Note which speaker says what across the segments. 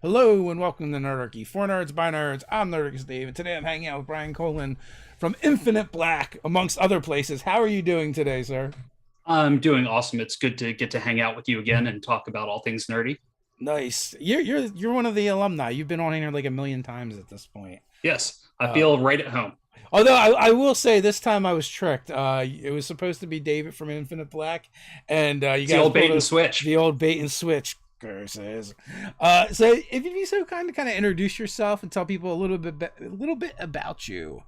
Speaker 1: Hello and welcome to Nerdarchy. For nerds, by nerds, I'm Nerdarchy Dave, and today I'm hanging out with Brian Colin from Infinite Black, amongst other places. How are you doing today, sir?
Speaker 2: I'm doing awesome. It's good to get to hang out with you again and talk about all things nerdy.
Speaker 1: Nice. You're one of the alumni. You've been on here like a million times at this point.
Speaker 2: Yes, I
Speaker 1: Uh,
Speaker 2: feel right at home.
Speaker 1: Although I will say this time I was tricked. It was supposed to be David from Infinite Black, and you
Speaker 2: It's the
Speaker 1: guys
Speaker 2: old bait
Speaker 1: pulled
Speaker 2: and switch.
Speaker 1: the old bait and switch. Curses. So if you'd be so kind to kind of introduce yourself and tell people a little bit about you.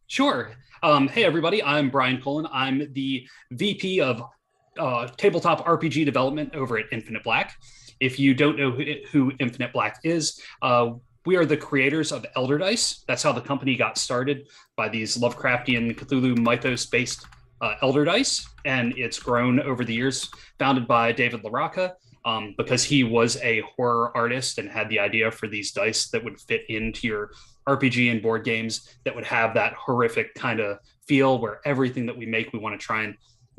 Speaker 2: Sure. Hey, everybody. I'm Brian Cullen. I'm the VP of tabletop RPG development over at Infinite Black. If you don't know who Infinite Black is, we are the creators of Elder Dice. That's how the company got started, by these Lovecraftian Cthulhu mythos-based Elder Dice. And it's grown over the years, founded by David LaRocca. Because he was a horror artist and had the idea for these dice that would fit into your RPG and board games that would have that horrific kind of feel where everything that we make, we want to try and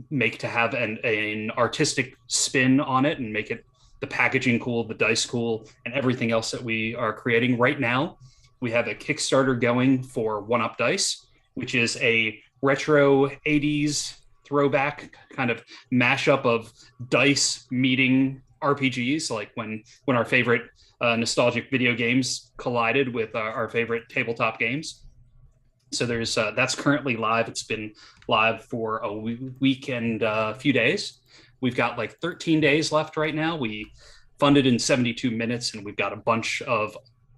Speaker 2: make to have an artistic spin on it and make it the packaging cool, the dice cool, and everything else that we are creating. Right now, we have a Kickstarter going for Up Dice, which is a retro 80s throwback kind of mashup of dice meeting RPGs, like when our favorite nostalgic video games collided with our favorite tabletop games. So there's that's currently live. It's been live for a week and a few days. We've got like 13 days left right now. We funded in 72 minutes, and we've got a bunch of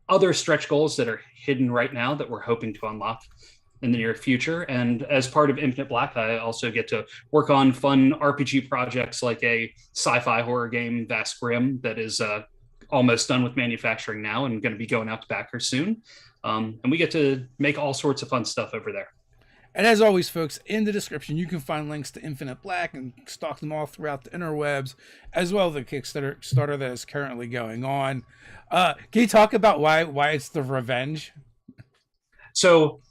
Speaker 2: other stretch goals that are hidden right now that we're hoping to unlock in the near future. And as part of Infinite Black, I also get to work on fun RPG projects like a sci-fi horror game, Vast Grimm, that is almost done with manufacturing now and going to be going out to backers soon. And we get to make all sorts of fun stuff over there.
Speaker 1: And as always, folks, in the description, you can find links to Infinite Black and stalk them all throughout the interwebs, as well as the Kickstarter that is currently going on. Can you talk about why it's the Revenge?
Speaker 2: So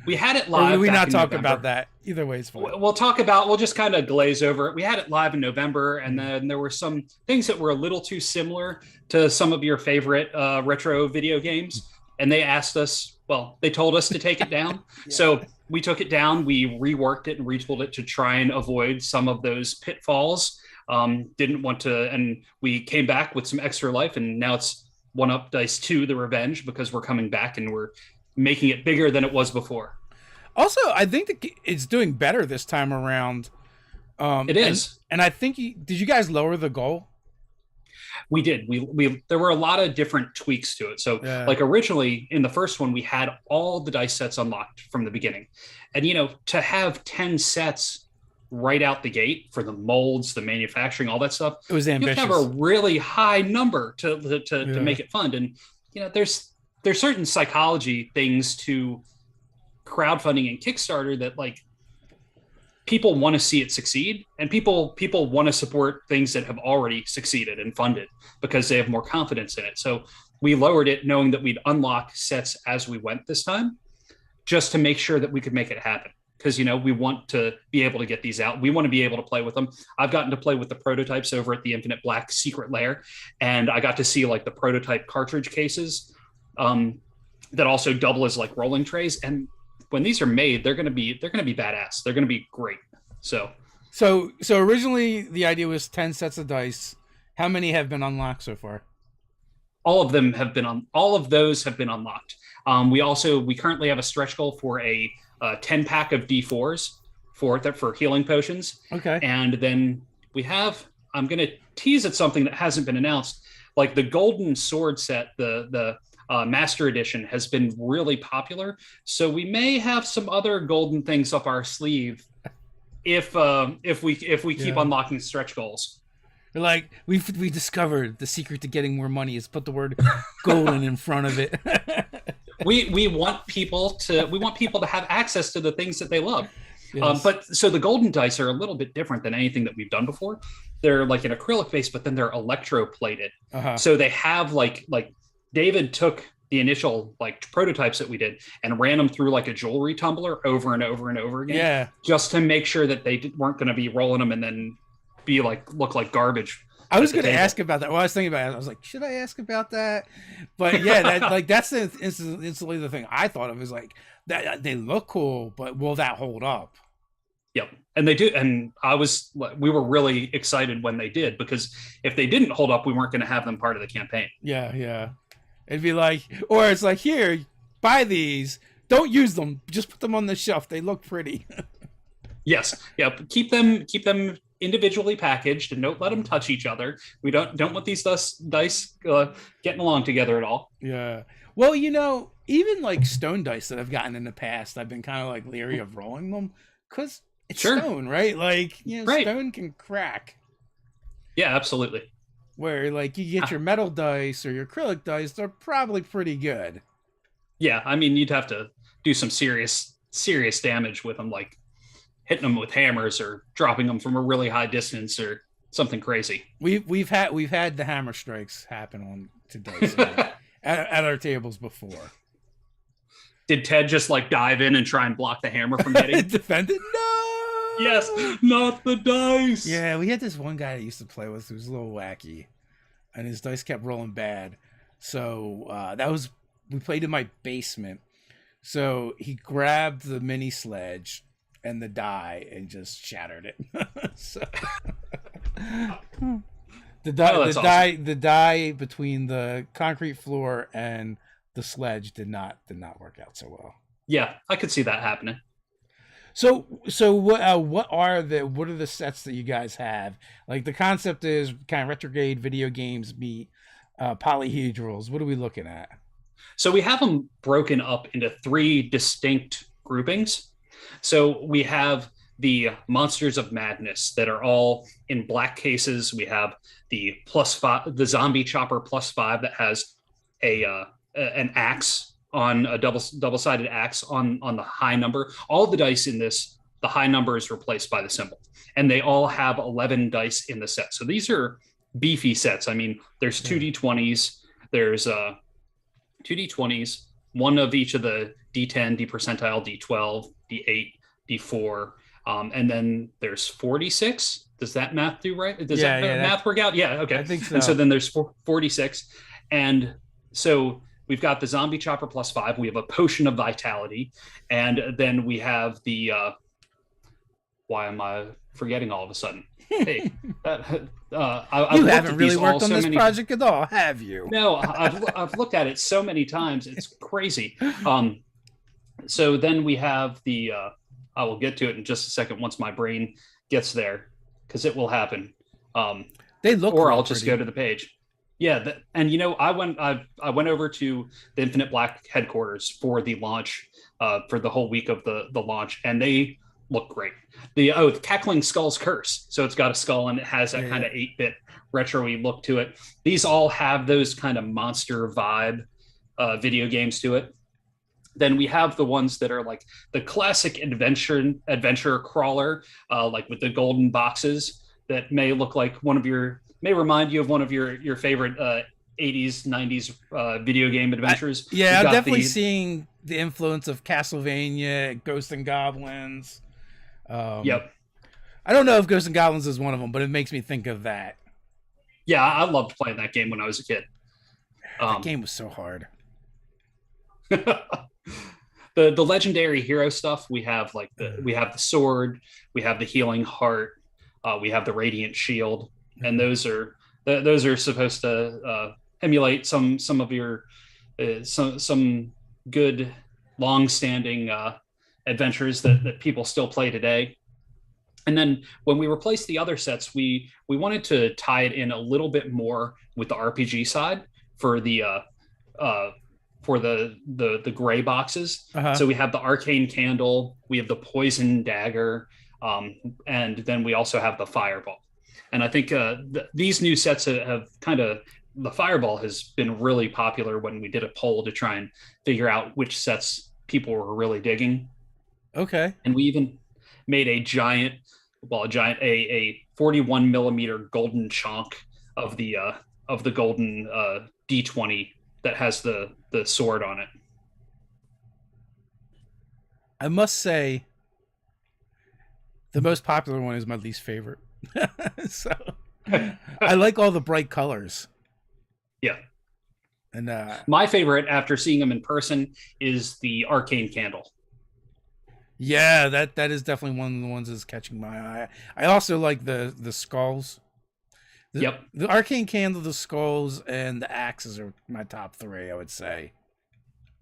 Speaker 2: we had it live.
Speaker 1: Or do we not talk
Speaker 2: November.
Speaker 1: about that? Either way is fine.
Speaker 2: We'll just kind of glaze over it. We had it live in November, and then there were some things that were a little too similar to some of your favorite retro video games. And they asked us, they told us to take it down. Yeah. So we took it down. We reworked it and retooled it to try and avoid some of those pitfalls. Didn't want to, and we came back with some extra life, and now it's Up Dice 2, The Revenge, because we're coming back and we're making it bigger than it was before.
Speaker 1: Also, I think that it's doing better this time around.
Speaker 2: It is.
Speaker 1: And I think, did you guys lower the goal?
Speaker 2: We did. We there were a lot of different tweaks to it. So like originally in the first one, we had all the dice sets unlocked from the beginning. And, to have 10 sets right out the gate for the molds, the manufacturing, all that stuff,
Speaker 1: it was ambitious.
Speaker 2: You have to have a really high number to make it fun. And, there's certain psychology things to crowdfunding and Kickstarter that like people want to see it succeed, and people want to support things that have already succeeded and funded because they have more confidence in it. So we lowered it knowing that we'd unlock sets as we went this time, just to make sure that we could make it happen. Because, we want to be able to get these out. We want to be able to play with them. I've gotten to play with the prototypes over at the Infinite Black Secret Lair, and I got to see like the prototype cartridge cases that also double as like rolling trays. And when these are made, they're going to be badass. They're going to be great. So
Speaker 1: originally the idea was 10 sets of dice. How many have been unlocked so far?
Speaker 2: All of those have been unlocked. We currently have a stretch goal for a 10 pack of D4s for healing potions.
Speaker 1: Okay.
Speaker 2: And then I'm going to tease at something that hasn't been announced. Like the golden sword set, the Master Edition has been really popular. So we may have some other golden things up our sleeve if we keep unlocking stretch goals.
Speaker 1: Like we discovered the secret to getting more money is put the word golden in front of it.
Speaker 2: we want people to have access to the things that they love.
Speaker 1: Yes.
Speaker 2: But so the golden dice are a little bit different than anything that we've done before. They're like an acrylic base, but then they're electroplated.
Speaker 1: Uh-huh.
Speaker 2: So they have like David took the initial like prototypes that we did and ran them through like a jewelry tumbler over and over and over again, just to make sure that they weren't going to be rolling them and then look like garbage
Speaker 1: I was
Speaker 2: at the
Speaker 1: going to
Speaker 2: table.
Speaker 1: ask about that. Well, I was thinking about it. I was like, should I ask about that? But yeah, that's instantly the thing I thought of is like that they look cool, but will that hold up?
Speaker 2: Yep. And they do. And we were really excited when they did, because if they didn't hold up, we weren't going to have them part of the campaign.
Speaker 1: Yeah, yeah. It'd be like, or it's like, here, buy these. Don't use them. Just put them on the shelf. They look pretty.
Speaker 2: Yes. Yep. Keep them individually packaged, and don't let them touch each other. We don't want these dice getting along together at all.
Speaker 1: Yeah. Well, even like stone dice that I've gotten in the past, I've been kind of like leery of rolling them because it's stone, right? Like,
Speaker 2: Right.
Speaker 1: Stone can crack.
Speaker 2: Yeah, absolutely.
Speaker 1: Where like you get your metal dice or your acrylic dice, they're probably pretty good.
Speaker 2: Yeah, I mean, you'd have to do some serious damage with them, like hitting them with hammers or dropping them from a really high distance or something crazy.
Speaker 1: We've had the hammer strikes happen on to dice at our tables before.
Speaker 2: Did Ted just like dive in and try and block the hammer from hitting?
Speaker 1: Defend it? No.
Speaker 2: Yes, not the dice.
Speaker 1: Yeah, we had this one guy I used to play with who was a little wacky, and his dice kept rolling bad. So we played in my basement. So he grabbed the mini sledge and the die and just shattered it. So the die between the concrete floor and the sledge did not work out so well.
Speaker 2: Yeah, I could see that happening.
Speaker 1: So what are the sets that you guys have? Like the concept is kind of retrograde video games meet polyhedrals. What are we looking at?
Speaker 2: So we have them broken up into 3 distinct groupings. So we have the Monsters of Madness that are all in black cases. We have the +5, the Zombie Chopper +5 that has an axe on a double-sided axe on the high number. All the dice in this, the high number is replaced by the symbol, and they all have 11 dice in the set. So these are beefy sets. I mean, there's 2d20s, there's 2d20s, one of each of the d10, d percentile, d12, d8, d4, and then there's 46. Does that math do right? Does that math work out? Yeah, okay.
Speaker 1: I think so.
Speaker 2: And so then there's 46, and so we've got the Zombie Chopper +5. We have a Potion of Vitality. And then we have the... why am I forgetting all of a sudden? Hey,
Speaker 1: you haven't really worked on this project at all, have you?
Speaker 2: No, I've looked at it so many times. It's crazy. So then we have the... I will get to it in just a second once my brain gets there, because it will happen.
Speaker 1: They look
Speaker 2: or I'll just go to the page. Yeah, and I went over to the Infinite Black headquarters for the launch, for the whole week of the launch, and they look great. The Cackling Skull's Curse, so it's got a skull and it has that kind of 8-bit retro-y look to it. These all have those kind of monster vibe video games to it. Then we have the ones that are like the classic adventure crawler, like with the golden boxes that may look like may remind you of one of your favorite 80s, 90s video game adventures.
Speaker 1: Yeah, I'm definitely seeing the influence of Castlevania, Ghosts and Goblins.
Speaker 2: Yep.
Speaker 1: I don't know if Ghosts and Goblins is one of them, but it makes me think of that.
Speaker 2: Yeah, I loved playing that game when I was a kid.
Speaker 1: That game was so hard.
Speaker 2: The legendary hero stuff, we have we have the sword, we have the healing heart, we have the radiant shield. And those are supposed to emulate some of your some good long-standing adventures that people still play today. And then when we replaced the other sets, we wanted to tie it in a little bit more with the RPG side for the gray boxes. So we have the arcane candle, we have the poison dagger, and then we also have the fireball. And I think these new sets have the fireball has been really popular when we did a poll to try and figure out which sets people were really digging.
Speaker 1: Okay.
Speaker 2: And we even made a 41 millimeter golden chunk of the golden D20 that has the sword on it.
Speaker 1: I must say the most popular one is my least favorite. So I like all the bright colors.
Speaker 2: Yeah.
Speaker 1: And
Speaker 2: My favorite after seeing them in person is the arcane candle.
Speaker 1: yeah, that is definitely one of the ones that's catching my eye. I also like the skulls.
Speaker 2: Yep.
Speaker 1: The arcane candle, the skulls, and the axes are my top three, I would say.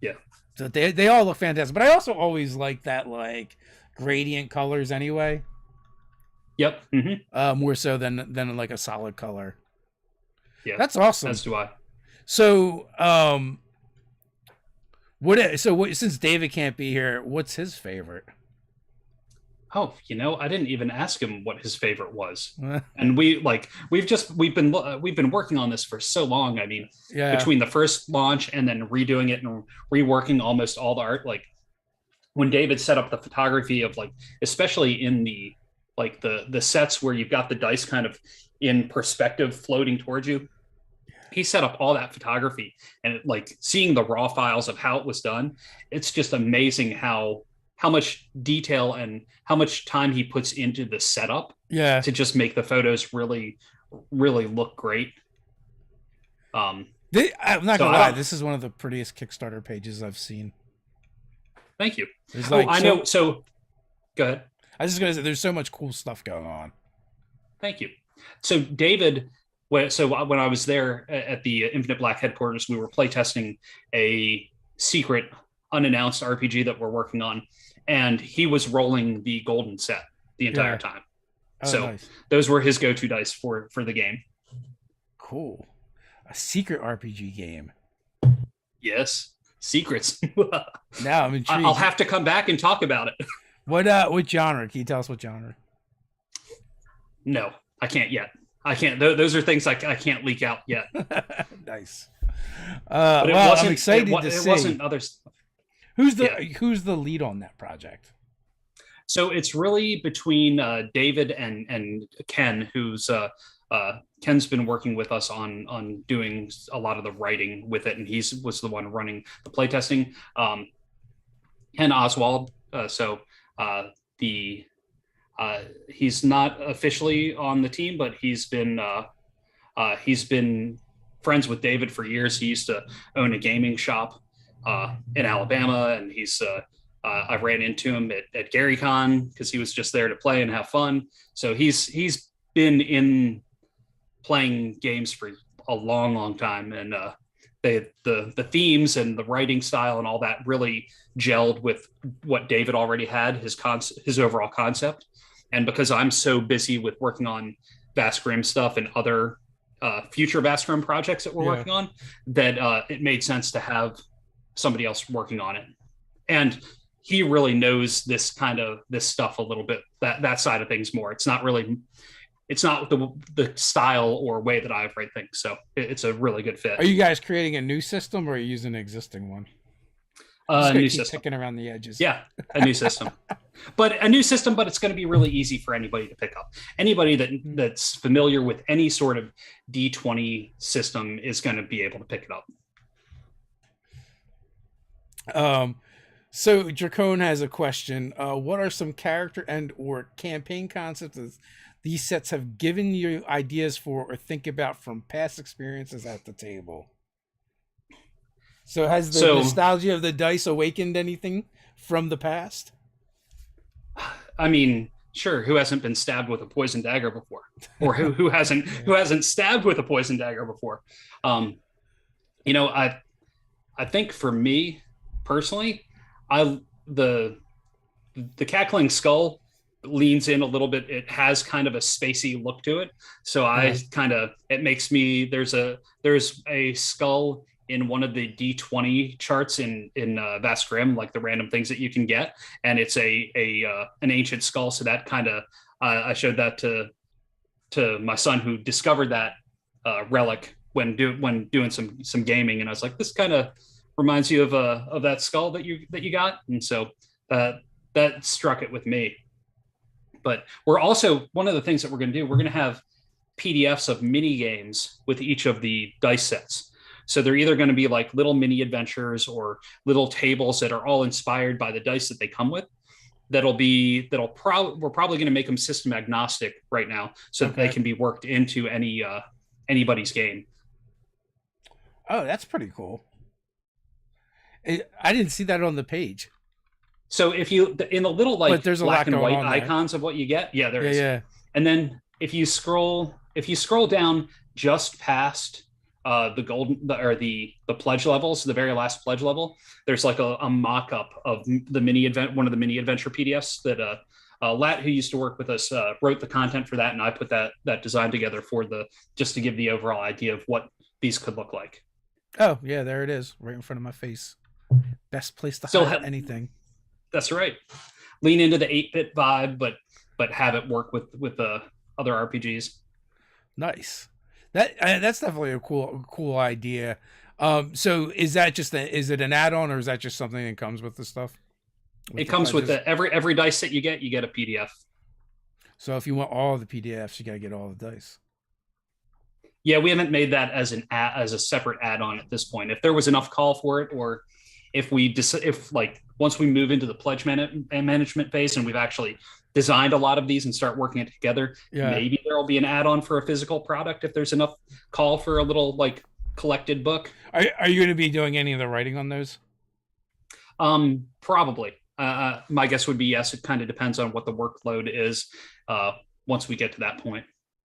Speaker 2: Yeah.
Speaker 1: So they all look fantastic. But I also always like that like gradient colors anyway.
Speaker 2: Yep. Mm-hmm.
Speaker 1: More so than like a solid color.
Speaker 2: Yeah.
Speaker 1: That's awesome.
Speaker 2: As do I.
Speaker 1: So since David can't be here, what's his favorite?
Speaker 2: Oh, I didn't even ask him what his favorite was. And we've been working on this for so long. I mean,
Speaker 1: Yeah.
Speaker 2: Between the first launch and then redoing it and reworking almost all the art, like when David set up the photography of like, especially in the sets where you've got the dice kind of in perspective floating towards you, he set up all that photography, and seeing the raw files of how it was done, it's just amazing how much detail and how much time he puts into the setup to just make the photos really, really look great.
Speaker 1: I'm not gonna lie, this is one of the prettiest Kickstarter pages I've seen.
Speaker 2: Thank you.
Speaker 1: I
Speaker 2: know. So go ahead.
Speaker 1: I was just gonna say there's so much cool stuff going on.
Speaker 2: Thank you. So David, when I was there at the Infinite Black headquarters, we were playtesting a secret unannounced RPG that we're working on, and he was rolling the golden set the entire time. Nice. Those were his go-to dice for the game.
Speaker 1: Cool. A secret RPG game.
Speaker 2: Yes. Secrets.
Speaker 1: Now I'm intrigued.
Speaker 2: I'll have to come back and talk about it.
Speaker 1: What genre? Can you tell us what genre?
Speaker 2: No, I can't yet. I can't. Those are things I can't leak out yet.
Speaker 1: Nice.
Speaker 2: But
Speaker 1: I'm excited to see.
Speaker 2: It wasn't others.
Speaker 1: Who's the lead on that project?
Speaker 2: So it's really between David and Ken, who's Ken's been working with us on doing a lot of the writing with it, and was the one running the playtesting. Ken Oswald. He's not officially on the team, but he's been friends with David for years. He used to own a gaming shop in Alabama, and I ran into him at GaryCon because he was just there to play and have fun. So he's been in playing games for a long, long time, and the themes and the writing style and all that really gelled with what David already had, his overall concept. And because I'm so busy with working on Vast Grimm stuff and other future Vast Grimm projects that we're working on, that it made sense to have somebody else working on it. And he really knows this stuff a little bit, that side of things more. It's not the style or way that I write things. So it's a really good fit.
Speaker 1: Are you guys creating a new system or are you using an existing one?
Speaker 2: New system.
Speaker 1: Picking around the edges.
Speaker 2: Yeah, a new system. But it's going to be really easy for anybody to pick up. Anybody that's familiar with any sort of D20 system is going to be able to pick it up.
Speaker 1: So Dracone has a question. What are some character and or campaign concepts these sets have given you ideas for or think about from past experiences at the table? So has the nostalgia of the dice awakened anything from the past?
Speaker 2: I mean, sure. Who hasn't been stabbed with a poison dagger before, or who hasn't stabbed with a poison dagger before? I think for me personally, the cackling skull leans in a little bit. It has kind of a spacey look to it, so it makes me there's a skull in one of the D20 charts in Vast Grimm, like the random things that you can get, and it's an ancient skull. So that kind of I showed that to my son, who discovered that relic when doing some gaming, and I was like, this kind of reminds you of that skull that you got, and so that struck it with me. But we're also, one of the things that we're going to do, we're going to have PDFs of mini games with each of the dice sets. So they're either going to be like little mini adventures or little tables that are all inspired by the dice that they come with. we're probably going to make them system agnostic right now, so that they can be worked into anybody's game.
Speaker 1: Oh, that's pretty cool. I didn't see that on the page.
Speaker 2: So if you in the little like
Speaker 1: there's
Speaker 2: black and white icons of what you get, there is.
Speaker 1: Yeah.
Speaker 2: And then if you scroll down just past the pledge levels, the very last pledge level, there's like a mock-up of the one of the mini adventure PDFs that Lat, who used to work with us, wrote the content for that, and I put that design together just to give the overall idea of what these could look like.
Speaker 1: Oh yeah, there it is, right in front of my face. Best place to hide anything.
Speaker 2: That's right. Lean into the 8-bit vibe, but have it work with the other RPGs.
Speaker 1: Nice. That's definitely a cool idea. So is it an add-on, or is that just something that comes with the stuff?
Speaker 2: It comes with every dice that you get a PDF.
Speaker 1: So if you want all the PDFs, you got to get all the dice.
Speaker 2: Yeah, we haven't made that as a separate add-on at this point. If there was enough call for it, or if once we move into the pledge management phase and we've actually designed a lot of these and start working it together, maybe there'll be an add-on for a physical product if there's enough call for a little like collected book.
Speaker 1: Are you going to be doing any of the writing on those?
Speaker 2: Probably. My guess would be yes. It kind of depends on what the workload is once we get to that point.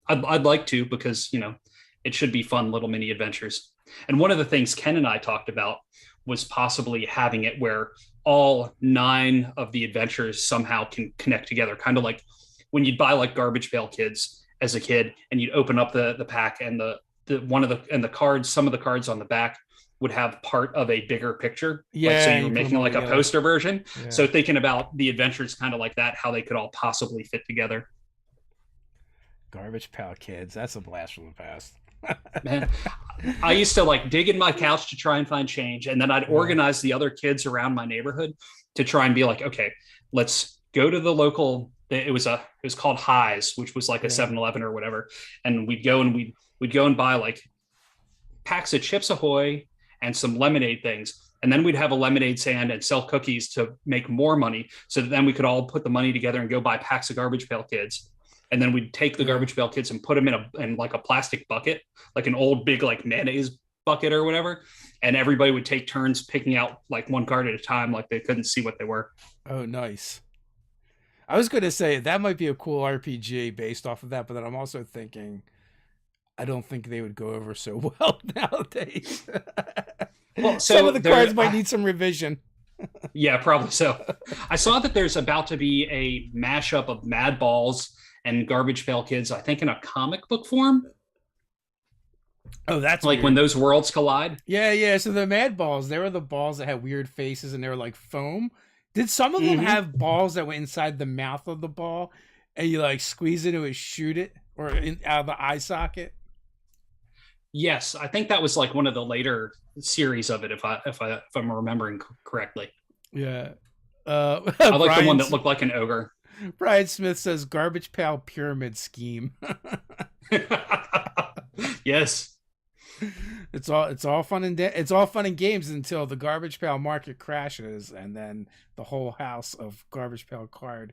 Speaker 2: I'd like to, because it should be fun little mini adventures. And one of the things Ken and I talked about was possibly having it where all 9 of the adventures somehow can connect together, kind of like when you'd buy like Garbage Pail Kids as a kid, and you'd open up the pack, and the cards, some of the cards on the back would have part of a bigger picture.
Speaker 1: Yeah.
Speaker 2: So you were making like a poster version. Yeah. So thinking about the adventures kind of like that, how they could all possibly fit together.
Speaker 1: Garbage Pail Kids, that's a blast from the past.
Speaker 2: Man, I used to like dig in my couch to try and find change, and then I'd organize the other kids around my neighborhood to try and be like, okay, let's go to the local. It was called Highs, which was like a 7-Eleven or whatever, and we'd go and buy like packs of Chips Ahoy and some lemonade things, and then we'd have a lemonade stand and sell cookies to make more money, so that then we could all put the money together and go buy packs of Garbage Pail Kids. And then we'd take the Garbage Pail Kids and put them in like a plastic bucket, like an old big like mayonnaise bucket or whatever. And everybody would take turns picking out like one card at a time, like they couldn't see what they were.
Speaker 1: Oh, nice. I was going to say that might be a cool RPG based off of that, but then I'm also thinking, I don't think they would go over so well nowadays. Well, some of the cards might need some revision.
Speaker 2: Yeah, probably so. I saw that there's about to be a mashup of Mad Balls and Garbage Pail Kids, I think in a comic book form.
Speaker 1: Oh, that's
Speaker 2: like
Speaker 1: weird.
Speaker 2: When those worlds collide.
Speaker 1: Yeah. So the Mad Balls, they were the balls that had weird faces and they were like foam. Did some of them have balls that went inside the mouth of the ball, and you like squeeze it and shoot it, or out of the eye socket?
Speaker 2: Yes, I think that was like one of the later series of it, if I'm remembering correctly.
Speaker 1: Yeah.
Speaker 2: I like the one that looked like an ogre.
Speaker 1: Brian Smith says Garbage Pail Pyramid Scheme.
Speaker 2: Yes.
Speaker 1: It's all fun and games until the Garbage Pail market crashes, and then the whole house of Garbage Pail card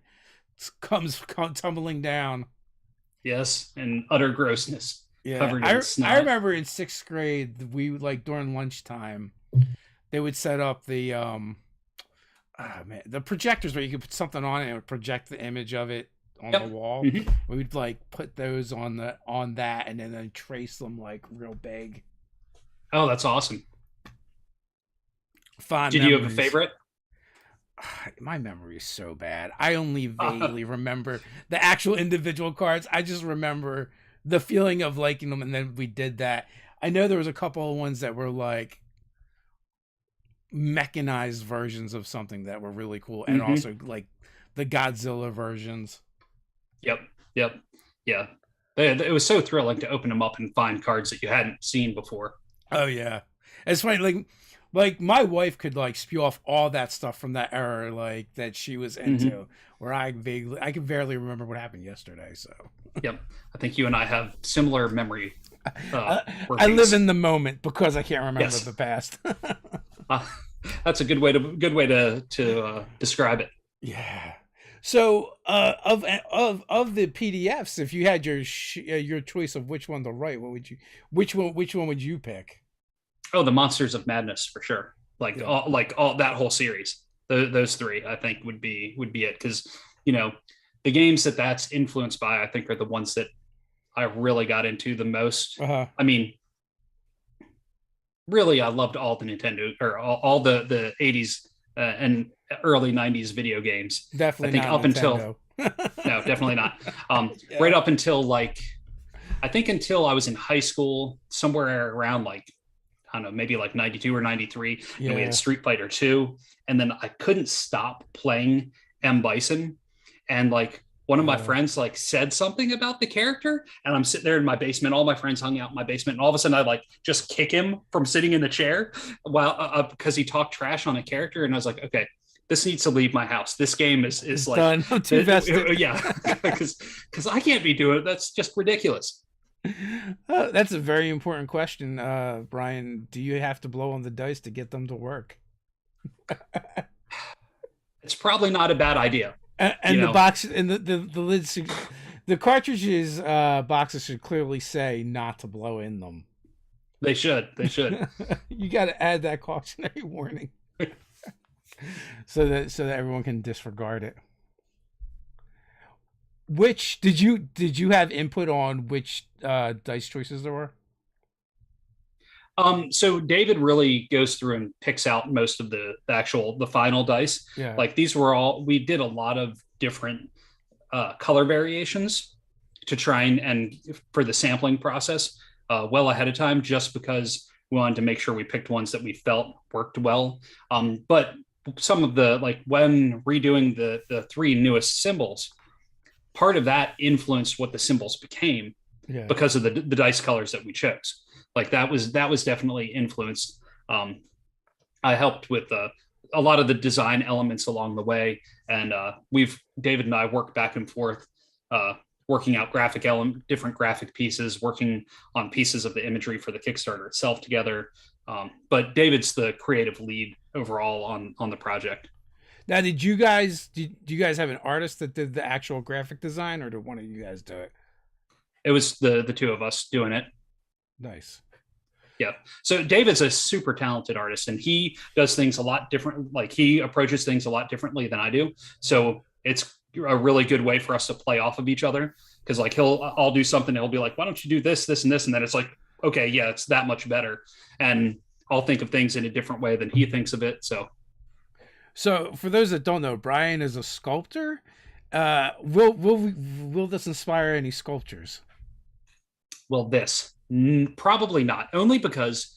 Speaker 1: comes tumbling down.
Speaker 2: Yes, and utter grossness.
Speaker 1: Yeah, I remember in 6th grade, we like during lunchtime, they would set up the the projectors where you could put something on it and it would project the image of it on the wall. We'd like put those on that and then trace them like real big.
Speaker 2: Oh, that's awesome.
Speaker 1: Did
Speaker 2: you have a favorite?
Speaker 1: My memory is so bad. I only vaguely remember the actual individual cards. I just remember the feeling of liking them, and then we did that. I know there was a couple of ones that were like mechanized versions of something that were really cool, and also like the Godzilla versions.
Speaker 2: Yep. Yeah. It was so thrilling to open them up and find cards that you hadn't seen before.
Speaker 1: Oh yeah. It's funny, like my wife could like spew off all that stuff from that era, like that she was into, where I can barely remember what happened yesterday. So
Speaker 2: yep, I think you and I have similar memory.
Speaker 1: I live in the moment because I can't remember the past.
Speaker 2: That's a good way to describe it.
Speaker 1: Yeah. So, of the PDFs, if you had your choice of which one to write, what would you which one would you pick?
Speaker 2: Oh, the Monsters of Madness for sure.
Speaker 1: Yeah.
Speaker 2: All that whole series. Those three, I think, would be it, because you know the games that's influenced by, I think, are the ones that I really got into the most.
Speaker 1: Uh-huh.
Speaker 2: I mean, really, I loved all the Nintendo, or all the 80s and early 90s video games. I
Speaker 1: Definitely
Speaker 2: think
Speaker 1: not
Speaker 2: up
Speaker 1: Nintendo.
Speaker 2: until no, definitely not.
Speaker 1: Yeah.
Speaker 2: Right up until I think until I was in high school, somewhere around I don't know, maybe 92 or 93, and we had
Speaker 1: Yeah.
Speaker 2: Street Fighter 2, and then I couldn't stop playing M Bison, and one of my friends said something about the character, and I'm sitting there in my basement. All my friends hung out in my basement, and all of a sudden I just kick him from sitting in the chair while because he talked trash on a character, and I was like, okay, this needs to leave my house. This game is
Speaker 1: It's done. I'm too vested.
Speaker 2: yeah, because I can't be doing it. That's just ridiculous.
Speaker 1: That's a very important question, Brian. Do you have to blow on the dice to get them to work?
Speaker 2: It's probably not a bad idea.
Speaker 1: And the box and the lids, the cartridges boxes should clearly say not to blow in them.
Speaker 2: They should.
Speaker 1: You got to add that cautionary warning, so that everyone can disregard it. Which did you have input on which dice choices there were?
Speaker 2: So David really goes through and picks out most of the final dice.
Speaker 1: Yeah.
Speaker 2: We did a lot of different color variations to try and for the sampling process well ahead of time, just because we wanted to make sure we picked ones that we felt worked well. But some of the, when redoing the three newest symbols, part of that influenced what the symbols became because of the dice colors that we chose. That was definitely influenced. I helped with a lot of the design elements along the way, and David and I worked back and forth, working out different graphic pieces, working on pieces of the imagery for the Kickstarter itself together. But David's the creative lead overall on the project.
Speaker 1: Now, did you guys have an artist that did the actual graphic design, or did one of you guys do it?
Speaker 2: It was the two of us doing it.
Speaker 1: Nice.
Speaker 2: Yeah. So David's a super talented artist, and he does things a lot different. He approaches things a lot differently than I do. So it's a really good way for us to play off of each other, because I'll do something, he'll be like, why don't you do this, this, and this? And then it's like, okay, yeah, it's that much better. And I'll think of things in a different way than he thinks of it.
Speaker 1: So for those that don't know, Brian is a sculptor. Will this inspire any sculptures?
Speaker 2: Well, probably not, only because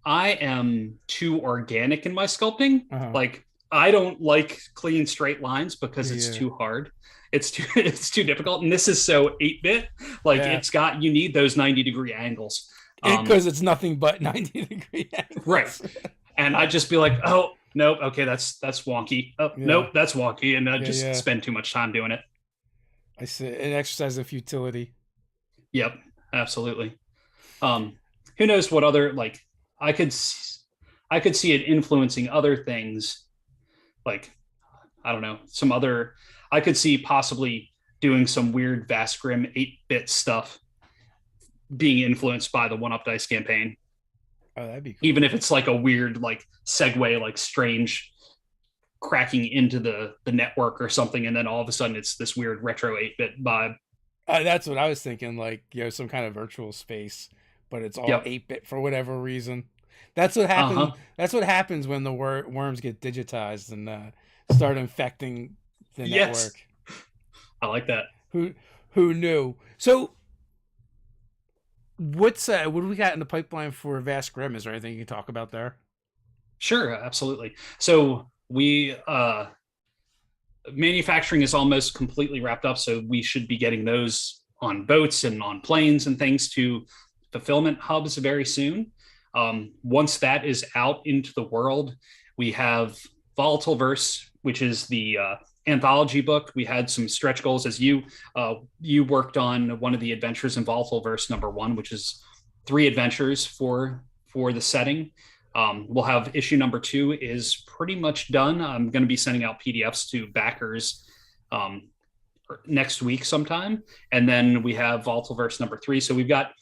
Speaker 2: I am too organic in my sculpting. I don't like clean straight lines because it's too hard. It's too difficult. And this is so 8-bit. You need those 90-degree angles.
Speaker 1: Because it's nothing but 90-degree angles.
Speaker 2: Right. And I'd just be like, oh, nope, okay, that's wonky. Oh, nope, that's wonky. And I just spend too much time doing it.
Speaker 1: I see. An exercise of futility.
Speaker 2: Yep, absolutely. Who knows what other, I could see it influencing other things. I don't know, I could see possibly doing some weird Vast Grimm 8-bit stuff being influenced by the Up Dice campaign.
Speaker 1: Oh, that'd be cool.
Speaker 2: Even if it's a weird segue, strange cracking into the network or something, and then all of a sudden it's this weird retro 8-bit vibe.
Speaker 1: That's what I was thinking, some kind of virtual space, but it's all 8-bit for whatever reason. That's what happened. That's what happens when the worms get digitized and start infecting the network.
Speaker 2: I like that.
Speaker 1: Who knew? So, what do we got in the pipeline for Vast Grimm? Is there anything you can talk about there?
Speaker 2: Sure, absolutely. So we manufacturing is almost completely wrapped up, so we should be getting those on boats and on planes and things to fulfillment hubs very soon. Once that is out into the world, we have Volatileverse, which is the anthology book. We had some stretch goals, as you worked on one of the adventures in Volatileverse #1, which is 3 adventures for the setting. We'll have issue #2 is pretty much done. I'm going to be sending out PDFs to backers next week sometime. And then we have Vaultiverse number 3. So we've got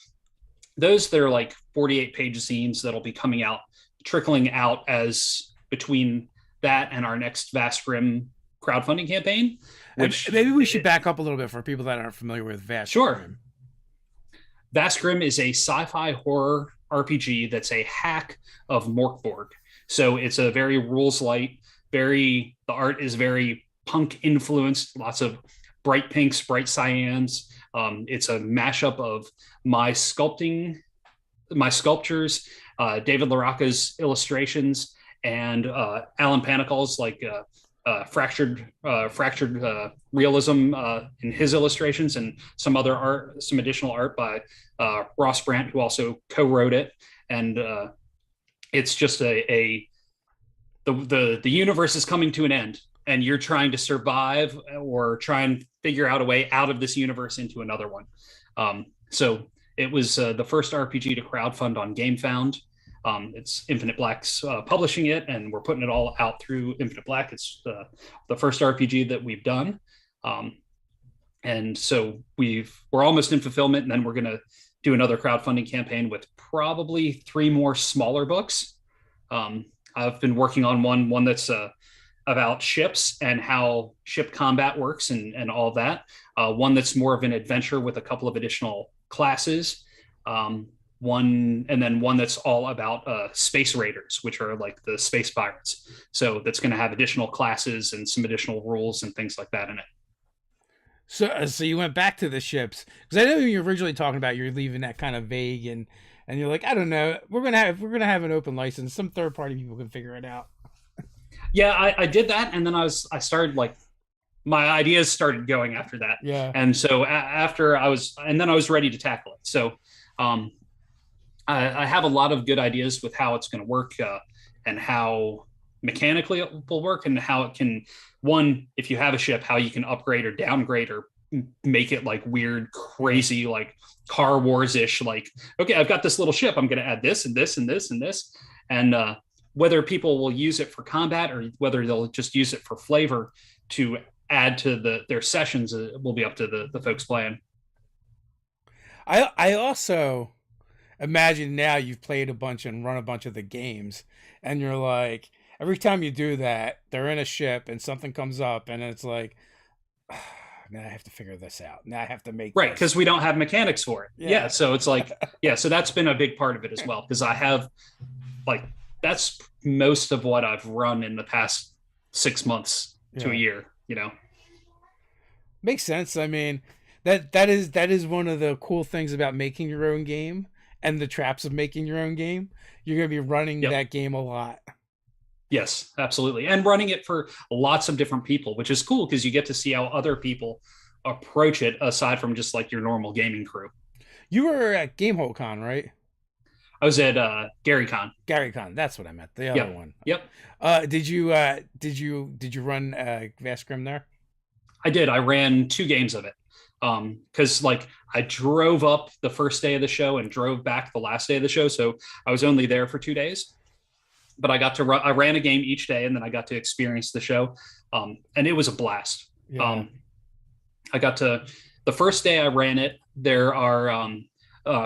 Speaker 2: those that are like 48-page zines that'll be coming out, trickling out as between that and our next Vast Grimm crowdfunding campaign. Which
Speaker 1: maybe we should back up a little bit for people that aren't familiar with Vast Grimm.
Speaker 2: Vast Grimm is a sci-fi horror RPG that's a hack of Morkborg. So it's a very rules light, the art is very punk influenced, lots of bright pinks, bright cyans. It's a mashup of my sculptures, David LaRocca's illustrations, and Alan Panical's fractured realism in his illustrations, and some additional art by Ross Brandt, who also co-wrote it. And it's just the universe is coming to an end, and you're trying to survive or try and figure out a way out of this universe into another one. So it was the first RPG to crowdfund on GameFound. It's Infinite Black's publishing it, and we're putting it all out through Infinite Black. It's the first RPG that we've done. And so we're almost in fulfillment, and then we're going to do another crowdfunding campaign with probably 3 more smaller books. I've been working on one that's about ships and how ship combat works and all of that. One that's more of an adventure with a couple of additional classes. One that's all about space raiders, which are like the space pirates. So that's going to have additional classes and some additional rules and things like that in it.
Speaker 1: So you went back to the ships, because I know you were originally talking about you're leaving that kind of vague, and you're like, I don't know, we're gonna have an open license. Some third party people can figure it out.
Speaker 2: Yeah, I did that, and then I started like my ideas started going after that.
Speaker 1: Yeah,
Speaker 2: and so after I was ready to tackle it. So I have a lot of good ideas with how it's going to work and how mechanically it will work, and how it can, one, if you have a ship, how you can upgrade or downgrade or make it like weird, crazy, like Car Wars-ish, like, okay, I've got this little ship, I'm going to add this and this and this and this. And whether people will use it for combat or whether they'll just use it for flavor to add to their sessions will be up to the folks playing.
Speaker 1: I also imagine now you've played a bunch and run a bunch of the games, and you're like, every time you do that, they're in a ship and something comes up, and it's like, now I have to figure this out. Now I have to make
Speaker 2: right, because we don't have mechanics for it. Yeah, so it's like, yeah, so that's been a big part of it as well, because I have, like, that's most of what I've run in the past 6 months to a year, you know.
Speaker 1: Makes sense. I mean, that is one of the cool things about making your own game and the traps of making your own game. You're going to be running that game a lot.
Speaker 2: Yes, absolutely. And running it for lots of different people, which is cool because you get to see how other people approach it aside from just like your normal gaming crew.
Speaker 1: You were at GameholeCon, right?
Speaker 2: I was at GaryCon.
Speaker 1: GaryCon, that's what I meant. The other one.
Speaker 2: Yep.
Speaker 1: Did you run Vast Grimm there?
Speaker 2: I did. I ran 2 games of it. Because like I drove up the first day of the show and drove back the last day of the show, so I was only there for 2 days. But I got to I ran a game each day, and then I got to experience the show, and it was a blast.
Speaker 1: Yeah.
Speaker 2: I got to the first day I ran it. There are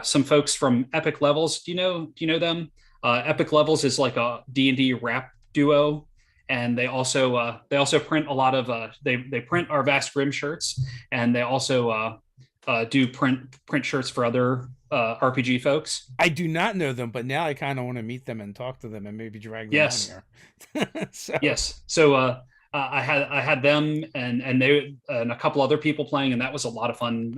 Speaker 2: some folks from Epic Levels. Do you know them? Epic Levels is like a D&D rap duo, and they also print a lot of they print our Vast Grimm shirts, and they also do print shirts for other RPG folks.
Speaker 1: I do not know them, but now I kind of want to meet them and talk to them and maybe drag them on here.
Speaker 2: Yes. So I had them and they and a couple other people playing, and that was a lot of fun.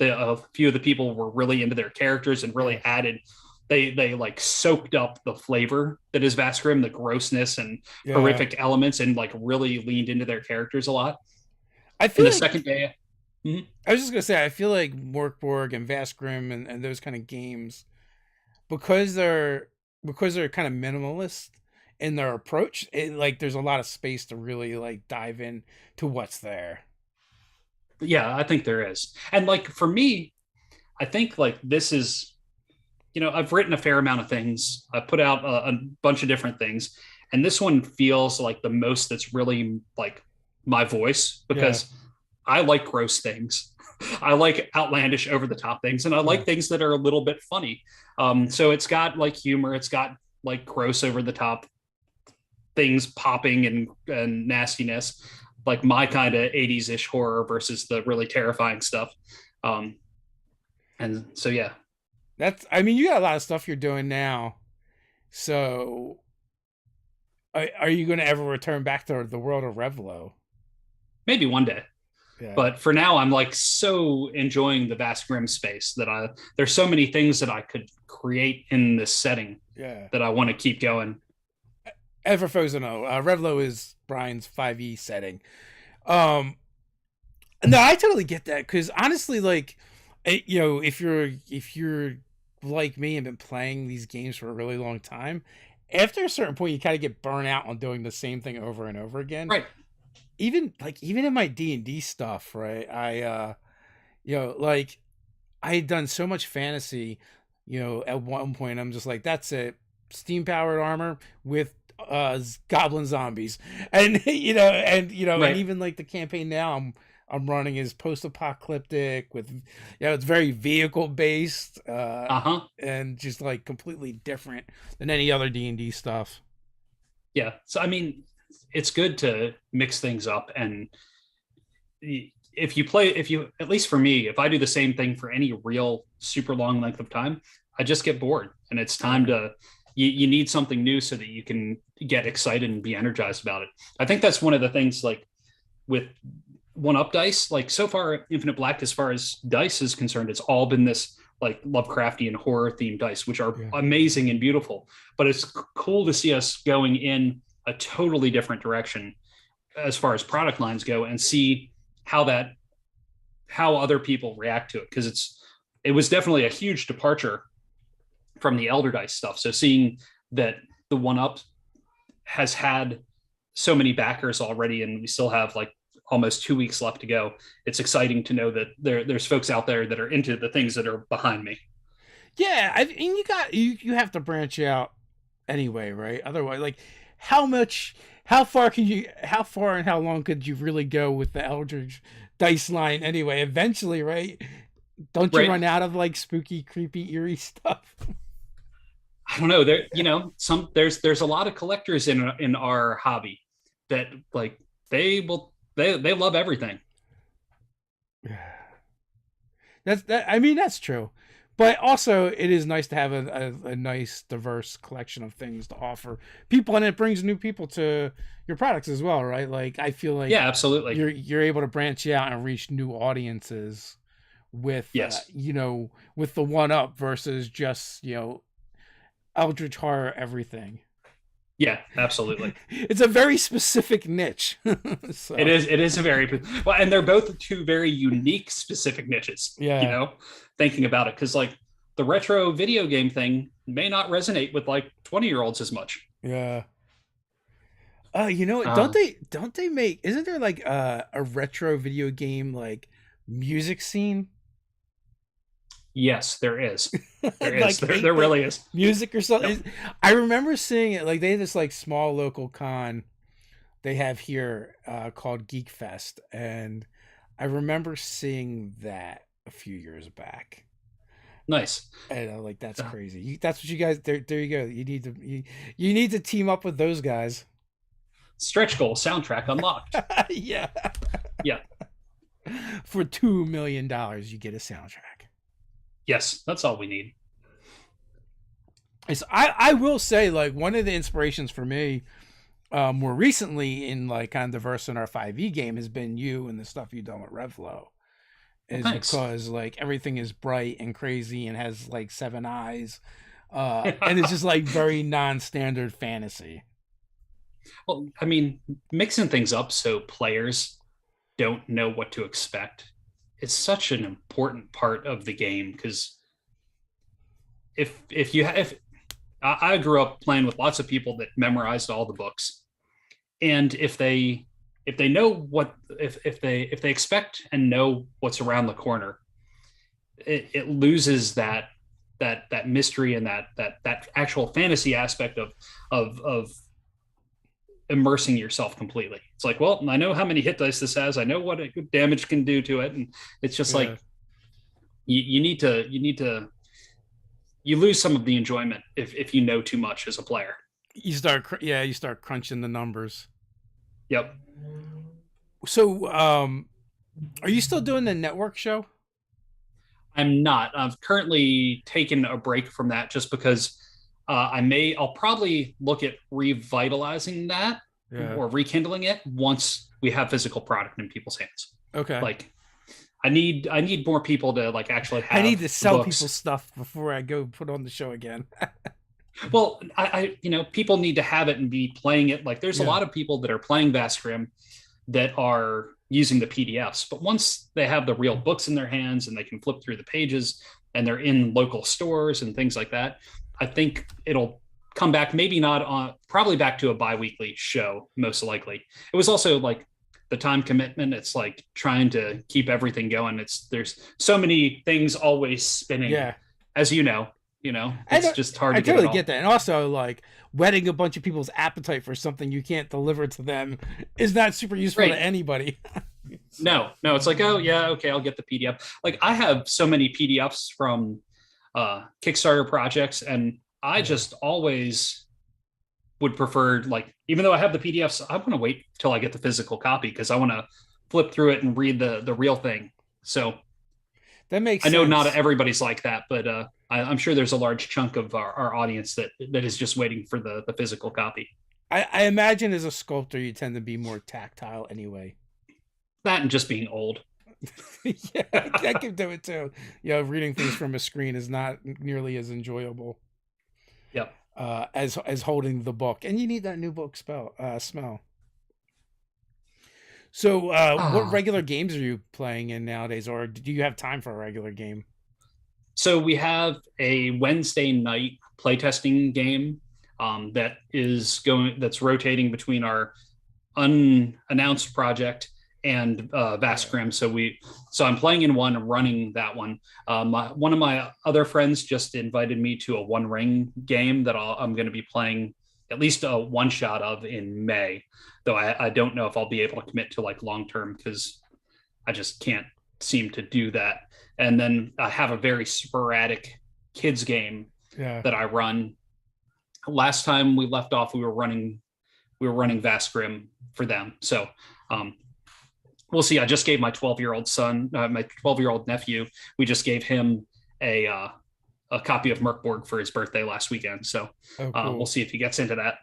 Speaker 2: A few of the people were really into their characters and really added. They like soaked up the flavor that is Vast Grimm, the grossness and horrific elements, and like really leaned into their characters a lot.
Speaker 1: I feel
Speaker 2: the second day.
Speaker 1: Mm-hmm. I was just gonna say, I feel like Morkborg and Vast Grimm and those kind of games, because they're kind of minimalist in their approach, like there's a lot of space to really like dive in to what's there.
Speaker 2: Yeah, I think there is. And like for me, I think like this is, I've written a fair amount of things. I put out a bunch of different things, and this one feels like the most that's really like my voice
Speaker 1: Yeah.
Speaker 2: because I like gross things. I like outlandish, over the top things, and I like
Speaker 1: Yeah.
Speaker 2: things that are a little bit funny. So it's got like humor, it's got like gross, over the top things popping and nastiness, like my kind of 80s ish horror versus the really terrifying stuff. Um, and so, yeah,
Speaker 1: I mean, you got a lot of stuff you're doing now. So, are you going to ever return back to the world of Revlo?
Speaker 2: maybe one day.
Speaker 1: Yeah.
Speaker 2: But for now, I'm like so enjoying the vast Grimm space that there's so many things that I could create in this setting
Speaker 1: Yeah.
Speaker 2: that I want to keep going.
Speaker 1: And for folks who know, Revlo is Brian's 5e setting. Um, no, I totally get that because honestly, like, if you're like me and been playing these games for a really long time, after a certain point, you kind of get burnt out on doing the same thing over and over again.
Speaker 2: Right.
Speaker 1: Even in my D&D stuff, right? Like I had done so much fantasy, at one point I'm just like, that's it. Steam powered armor with goblin zombies. And and
Speaker 2: Right.
Speaker 1: even like the campaign now I'm running is post apocalyptic with it's very vehicle based
Speaker 2: Uh-huh.
Speaker 1: and just like completely different than any other D&D stuff.
Speaker 2: Yeah. So I mean, it's good to mix things up, and if you at least for me, if I do the same thing for any real super long length of time, I just get bored, and it's time to you need something new so that you can get excited and be energized about it. I think that's one of the things, like with one up dice, like so far Infinite Black, as far as dice is concerned, it's all been this like Lovecraftian horror themed dice, which are
Speaker 1: Yeah.
Speaker 2: amazing and beautiful, but it's cool to see us going in a totally different direction as far as product lines go, and see how other people react to it, because it was definitely a huge departure from the Elder Dice stuff. So seeing that the one up has had so many backers already, and we still have like almost 2 weeks left to go, it's exciting to know that there's folks out there that are into the things that are behind me.
Speaker 1: Yeah, I mean, you have to branch out anyway, right? Otherwise, like, how far and how long could you really go with the Eldritch Dice line anyway? Eventually, right? Don't you
Speaker 2: Right.
Speaker 1: run out of like spooky, creepy, eerie stuff?
Speaker 2: I don't know. There's a lot of collectors in our hobby that like they love everything.
Speaker 1: I mean, that's true, but also it is nice to have a nice, diverse collection of things to offer people, and it brings new people to your products as well, right? Like I feel like
Speaker 2: Yeah, absolutely.
Speaker 1: you're able to branch out and reach new audiences with
Speaker 2: Yes.
Speaker 1: with the one up versus just eldritch horror everything.
Speaker 2: Yeah, absolutely.
Speaker 1: It's a very specific niche.
Speaker 2: It
Speaker 1: So
Speaker 2: is. It is a very well, and they're both two very unique, specific niches.
Speaker 1: yeah.
Speaker 2: Thinking about it, because like the retro video game thing may not resonate with like 20-year-olds as much.
Speaker 1: Yeah. You know what?
Speaker 2: Um,
Speaker 1: Don't they make? Isn't there like a retro video game like music scene?
Speaker 2: yes, there is. There is.
Speaker 1: Like
Speaker 2: There
Speaker 1: 8-bit
Speaker 2: really is.
Speaker 1: music or
Speaker 2: Yep.
Speaker 1: something. I remember seeing it. Like they have this like small local con they have here called Geek Fest, and I remember seeing that a few years back.
Speaker 2: Nice.
Speaker 1: And I'm like, that's
Speaker 2: Uh,
Speaker 1: crazy. That's what you guys. There you go. You need to team up with those guys.
Speaker 2: Stretch goal soundtrack unlocked.
Speaker 1: Yeah.
Speaker 2: Yeah.
Speaker 1: For $2 million, you get a soundtrack.
Speaker 2: Yes, that's all we need.
Speaker 1: I will say, like, one of the inspirations for me more recently in like kind of diversing our 5e game has been you and the stuff you've done with Revlo.
Speaker 2: Well,
Speaker 1: Is
Speaker 2: thanks.
Speaker 1: because like everything is bright and crazy and has like seven eyes. And it's just like very non-standard fantasy.
Speaker 2: Well, I mean, mixing things up so players don't know what to expect is such an important part of the game, because if you if I grew up playing with lots of people that memorized all the books, and if they know what if they expect and know what's around the corner, it loses that mystery and that actual fantasy aspect of immersing yourself completely. It's like, well, I know how many hit dice this has. I know what damage can do to it. And it's just like, you need to you lose some of the enjoyment if you know too much as a player.
Speaker 1: You start crunching the numbers.
Speaker 2: Yep.
Speaker 1: So, are you still doing the network show?
Speaker 2: I'm not. I've currently taken a break from that just because I'll probably look at revitalizing that or rekindling it once we have physical product in people's hands.
Speaker 1: Okay.
Speaker 2: Like I need more people to like actually have.
Speaker 1: I need to sell
Speaker 2: books.
Speaker 1: people stuff before I go put on the show again.
Speaker 2: Well, I people need to have it and be playing it. Like there's a lot of people that are playing Vast Grimm that are using the PDFs, but once they have the real books in their hands and they can flip through the pages and they're in local stores and things like that, I think it'll come back, maybe not on, probably back to a bi-weekly show, most likely. It was also like the time commitment. It's like trying to keep everything going. There's so many things always spinning, as you know, it's just hard to
Speaker 1: I totally get that. And also like whetting a bunch of people's appetite for something you can't deliver to them is not super useful to anybody.
Speaker 2: No, it's like, oh yeah, okay, I'll get the PDF. Like I have so many PDFs from Kickstarter projects, and I just always would prefer, like, even though I have the PDFs, I want to wait till I get the physical copy because I want to flip through it and read the real thing. So
Speaker 1: that makes
Speaker 2: sense. I know not
Speaker 1: sense.
Speaker 2: everybody's like that, but I'm sure there's a large chunk of our audience that is just waiting for the physical copy.
Speaker 1: I imagine as a sculptor, you tend to be more tactile anyway.
Speaker 2: That and just being old.
Speaker 1: Yeah, I can do it too. Reading things from a screen is not nearly as enjoyable.
Speaker 2: Yep.
Speaker 1: As holding the book, and you need that new book smell. So, what regular games are you playing in nowadays, or do you have time for a regular game?
Speaker 2: So we have a Wednesday night playtesting game that's rotating between our unannounced project and Vast Grimm. So I'm playing in one, running that one. One of my other friends just invited me to a One Ring game that I'm going to be playing at least a one shot of in May, though I don't know if I'll be able to commit to like long term because I just can't seem to do that. And then I have a very sporadic kids game that I run. Last time we left off, we were running Vast Grimm for them. So we'll see. I just gave my 12-year-old son, my 12-year-old nephew, we just gave him a copy of Merkborg for his birthday last weekend. So cool. We'll see if he gets into that.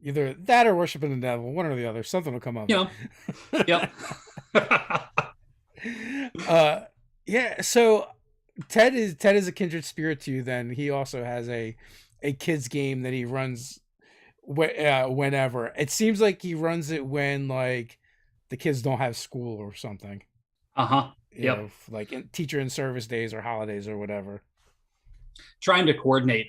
Speaker 1: Either that or worshiping the devil, one or the other. Something will come up.
Speaker 2: Yep.
Speaker 1: So Ted is a kindred spirit to you. Then he also has a kids game that he runs whenever. It seems like he runs it when like the kids don't have school or something.
Speaker 2: Yep.
Speaker 1: Like teacher in service days or holidays or whatever.
Speaker 2: Trying to coordinate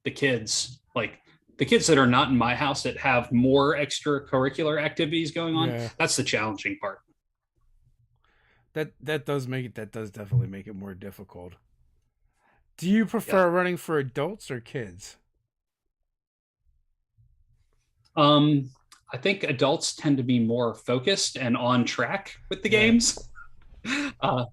Speaker 2: the kids, like the kids that are not in my house that have more extracurricular activities going on. That's the challenging part.
Speaker 1: That does definitely make it more difficult. Do you prefer running for adults or kids?
Speaker 2: I think adults tend to be more focused and on track with the games. I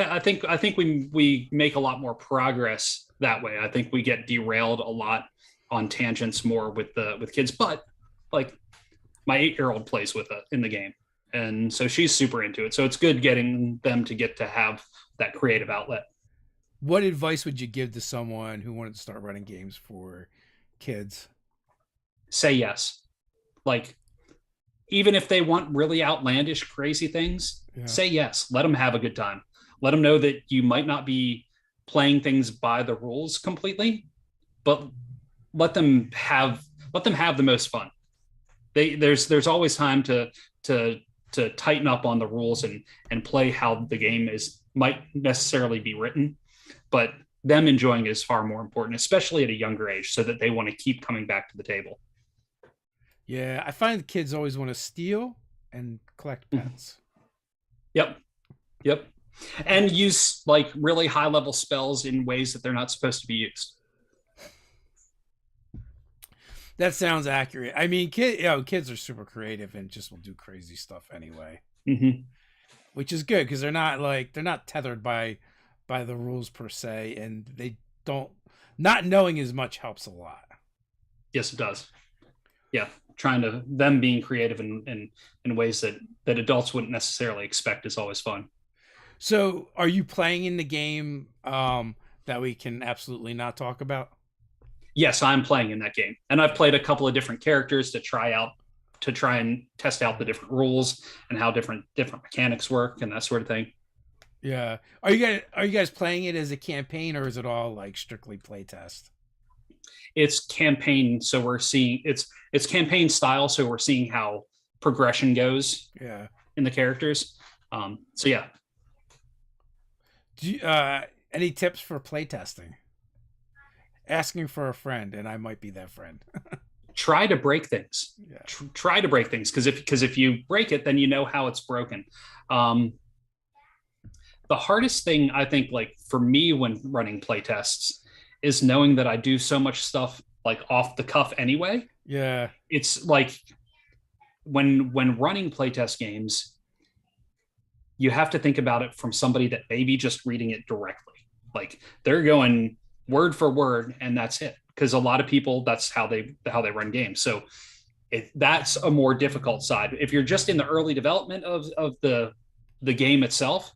Speaker 2: think we make a lot more progress that way. I think we get derailed a lot on tangents more with kids, but like my 8-year-old plays with it in the game. And so she's super into it. So it's good getting them to get to have that creative outlet.
Speaker 1: What advice would you give to someone who wanted to start running games for kids?
Speaker 2: Say yes. Like, even if they want really outlandish, crazy things, say yes. Let them have a good time. Let them know that you might not be playing things by the rules completely, but let them have the most fun. There's always time to tighten up on the rules and play how the game might necessarily be written, but them enjoying it is far more important, especially at a younger age, so that they want to keep coming back to the table.
Speaker 1: Yeah, I find kids always want to steal and collect pets.
Speaker 2: Yep. And use like really high level spells in ways that they're not supposed to be used.
Speaker 1: That sounds accurate. I mean, kids are super creative and just will do crazy stuff anyway,
Speaker 2: Hmm.
Speaker 1: which is good because they're not tethered by the rules per se, and they don't not knowing as much helps a lot.
Speaker 2: Yes, it does. Yeah, trying to them being creative in ways that adults wouldn't necessarily expect is always fun.
Speaker 1: So, are you playing in the game that we can absolutely not talk about?
Speaker 2: Yes, I'm playing in that game, and I've played a couple of different characters to try and test out the different rules and how different mechanics work and that sort of thing.
Speaker 1: Yeah. Are you guys playing it as a campaign or is it all like strictly playtest?
Speaker 2: It's campaign, so we're seeing it's campaign style, so we're seeing how progression goes
Speaker 1: Yeah.
Speaker 2: in the characters. So yeah,
Speaker 1: Do you, any tips for playtesting? Asking for a friend, and I might be that friend.
Speaker 2: try to break things.
Speaker 1: Yeah.
Speaker 2: Try to break things because if you break it, then you know how it's broken. Um, the hardest thing I think, like for me when running playtests, is knowing that I do so much stuff like off the cuff anyway.
Speaker 1: Yeah.
Speaker 2: It's like when running playtest games, you have to think about it from somebody that maybe just reading it directly. Like they're going word for word, and that's it. Because a lot of people, that's how they run games. So that's a more difficult side. If you're just in the early development of the game itself,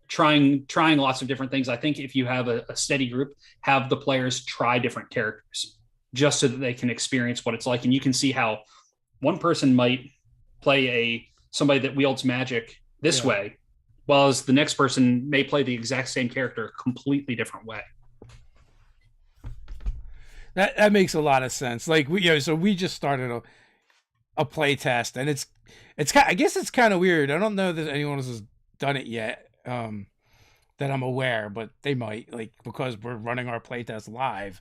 Speaker 2: trying lots of different things. I think if you have a steady group, have the players try different characters just so that they can experience what it's like, and you can see how one person might play somebody that wields magic this
Speaker 1: Yeah.
Speaker 2: way, while as the next person may play the exact same character a completely different way.
Speaker 1: That makes a lot of sense. Like so we just started a play test, and I guess it's kind of weird. I don't know that anyone else has done it yet, that I'm aware, but they might, like, because we're running our play test live,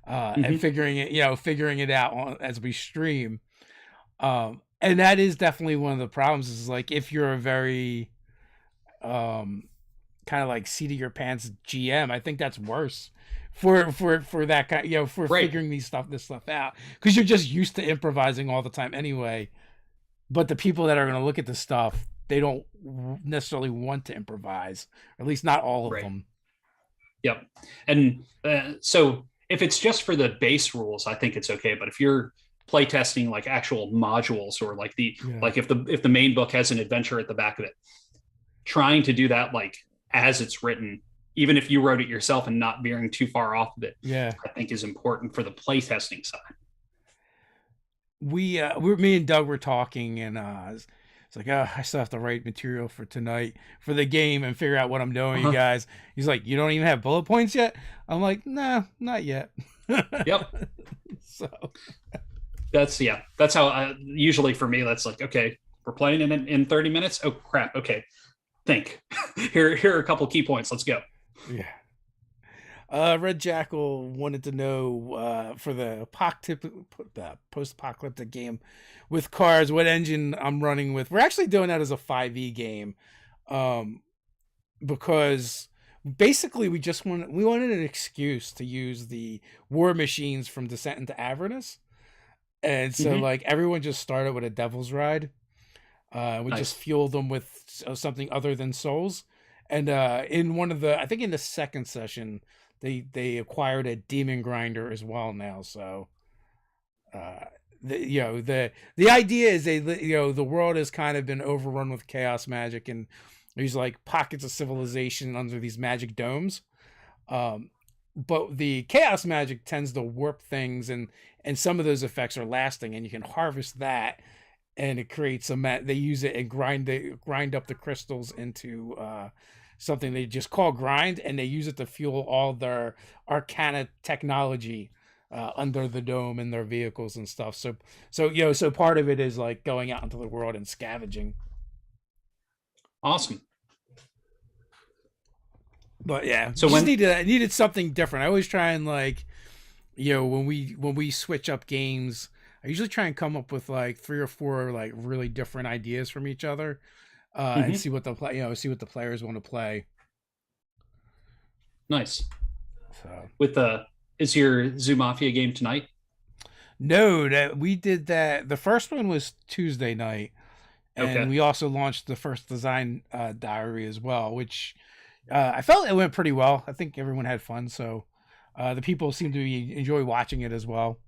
Speaker 1: and
Speaker 2: Mm-hmm.
Speaker 1: figuring it out as we stream. And that is definitely one of the problems. Is like if you're a very um kind of like seat of your pants GM, I think that's worse for that kind, for
Speaker 2: Right.
Speaker 1: figuring this stuff out, because you're just used to improvising all the time anyway. But the people that are going to look at the stuff, they don't necessarily want to improvise, or at least not all of
Speaker 2: Right.
Speaker 1: them.
Speaker 2: Yep. And so if it's just for the base rules, I think it's okay. But if you're playtesting like actual modules, or
Speaker 1: Yeah.
Speaker 2: like if the main book has an adventure at the back of it, trying to do that like as it's written, even if you wrote it yourself and not veering too far off of it,
Speaker 1: Yeah.
Speaker 2: I think is important for the playtesting side.
Speaker 1: Me and Doug were talking, and it's like, oh, I still have to write material for tonight for the game and figure out what I'm doing, you
Speaker 2: Uh-huh.
Speaker 1: guys. He's like, you don't even have bullet points yet? I'm like, nah, not yet.
Speaker 2: Yep.
Speaker 1: So
Speaker 2: That's yeah. That's how usually for me. That's like, okay, we're playing in 30 minutes. Oh crap. Okay, think. Here are a couple key points. Let's go.
Speaker 1: yeah. Red Jackal wanted to know, for the post-apocalyptic game with cars, what engine I'm running with. We're actually doing that as a 5e game, um, because basically we wanted an excuse to use the war machines from Descent into Avernus, and so
Speaker 2: Hmm.
Speaker 1: like everyone just started with a Devil's Ride. We just
Speaker 2: Nice.
Speaker 1: fueled them with something other than souls. And in one of the, I think in the second session, they acquired a demon grinder as well now. So uh, the idea is the world has kind of been overrun with chaos magic, and there's like pockets of civilization under these magic domes. Um, but the chaos magic tends to warp things, and some of those effects are lasting, and you can harvest that, and it creates they use it and grind up the crystals into something they just call grind, and they use it to fuel all their arcana technology under the dome in their vehicles and stuff. So part of it is like going out into the world and scavenging.
Speaker 2: Awesome.
Speaker 1: But yeah,
Speaker 2: So
Speaker 1: just
Speaker 2: when
Speaker 1: needed something different. I always try and, like, when we switch up games, I usually try and come up with like three or four like really different ideas from each other, and
Speaker 2: Mhm.
Speaker 1: see what the players want to play.
Speaker 2: Nice.
Speaker 1: So
Speaker 2: With the is your Zoo Mafia game tonight?
Speaker 1: No, that we did that. The first one was Tuesday night, and
Speaker 2: Okay.
Speaker 1: we also launched the first design diary as well, which I felt it went pretty well. I think everyone had fun, so the people seem to enjoy watching it as well.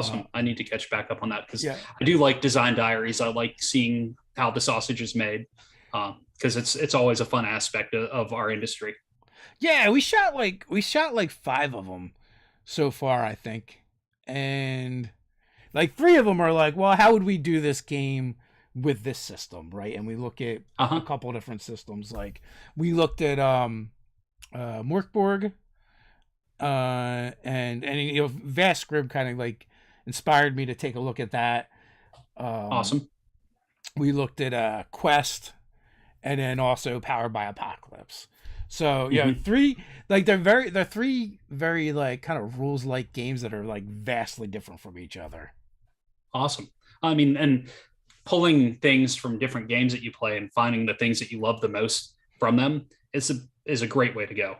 Speaker 1: Uh,
Speaker 2: Awesome. I need to catch back up on that because
Speaker 1: yeah,
Speaker 2: I do like design diaries. I like seeing how the sausage is made because it's always a fun aspect of our industry.
Speaker 1: yeah, we shot like 5 of them so far, I think, and like 3 of them are like, well, how would we do this game with this system, right? And we look at
Speaker 2: Uh
Speaker 1: a
Speaker 2: huh.
Speaker 1: couple different systems. Like we looked at Morkborg, and Vast Grimm kind of like inspired me to take a look at that. Um,
Speaker 2: Awesome.
Speaker 1: we looked at Quest, and then also Powered by Apocalypse. So
Speaker 2: Hmm.
Speaker 1: three like they're 3 very like kind of rules like games that are like vastly different from each other.
Speaker 2: Awesome. I mean, and pulling things from different games that you play and finding the things that you love the most from them is a great way to go.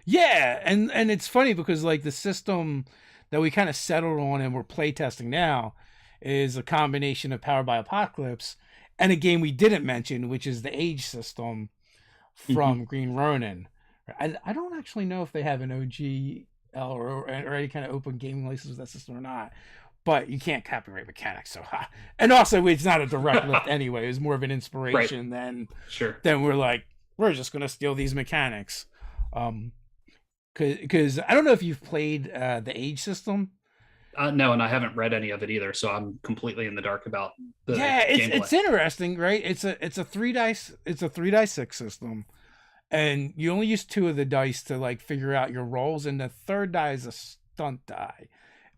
Speaker 1: Yeah, and it's funny because like the system that we kind of settled on and we're playtesting now is a combination of Powered by Apocalypse and a game we didn't mention, which is the Age system
Speaker 2: Hmm.
Speaker 1: from Green Ronin. I don't actually know if they have an OGL or any kind of open gaming license with that system or not, but you can't copyright mechanics, so ha. And also, it's not a direct lift anyway. It was more of an
Speaker 2: Right.
Speaker 1: inspiration
Speaker 2: Sure.
Speaker 1: than we're like we're just gonna steal these mechanics. Um, because I don't know if you've played the Age system.
Speaker 2: No, and I haven't read any of it either, so I'm completely in the dark about the
Speaker 1: Yeah,
Speaker 2: gameplay.
Speaker 1: it's interesting, right? It's a 3 dice 6 system, and you only use 2 of the dice to like figure out your rolls, and the third die is a stunt die.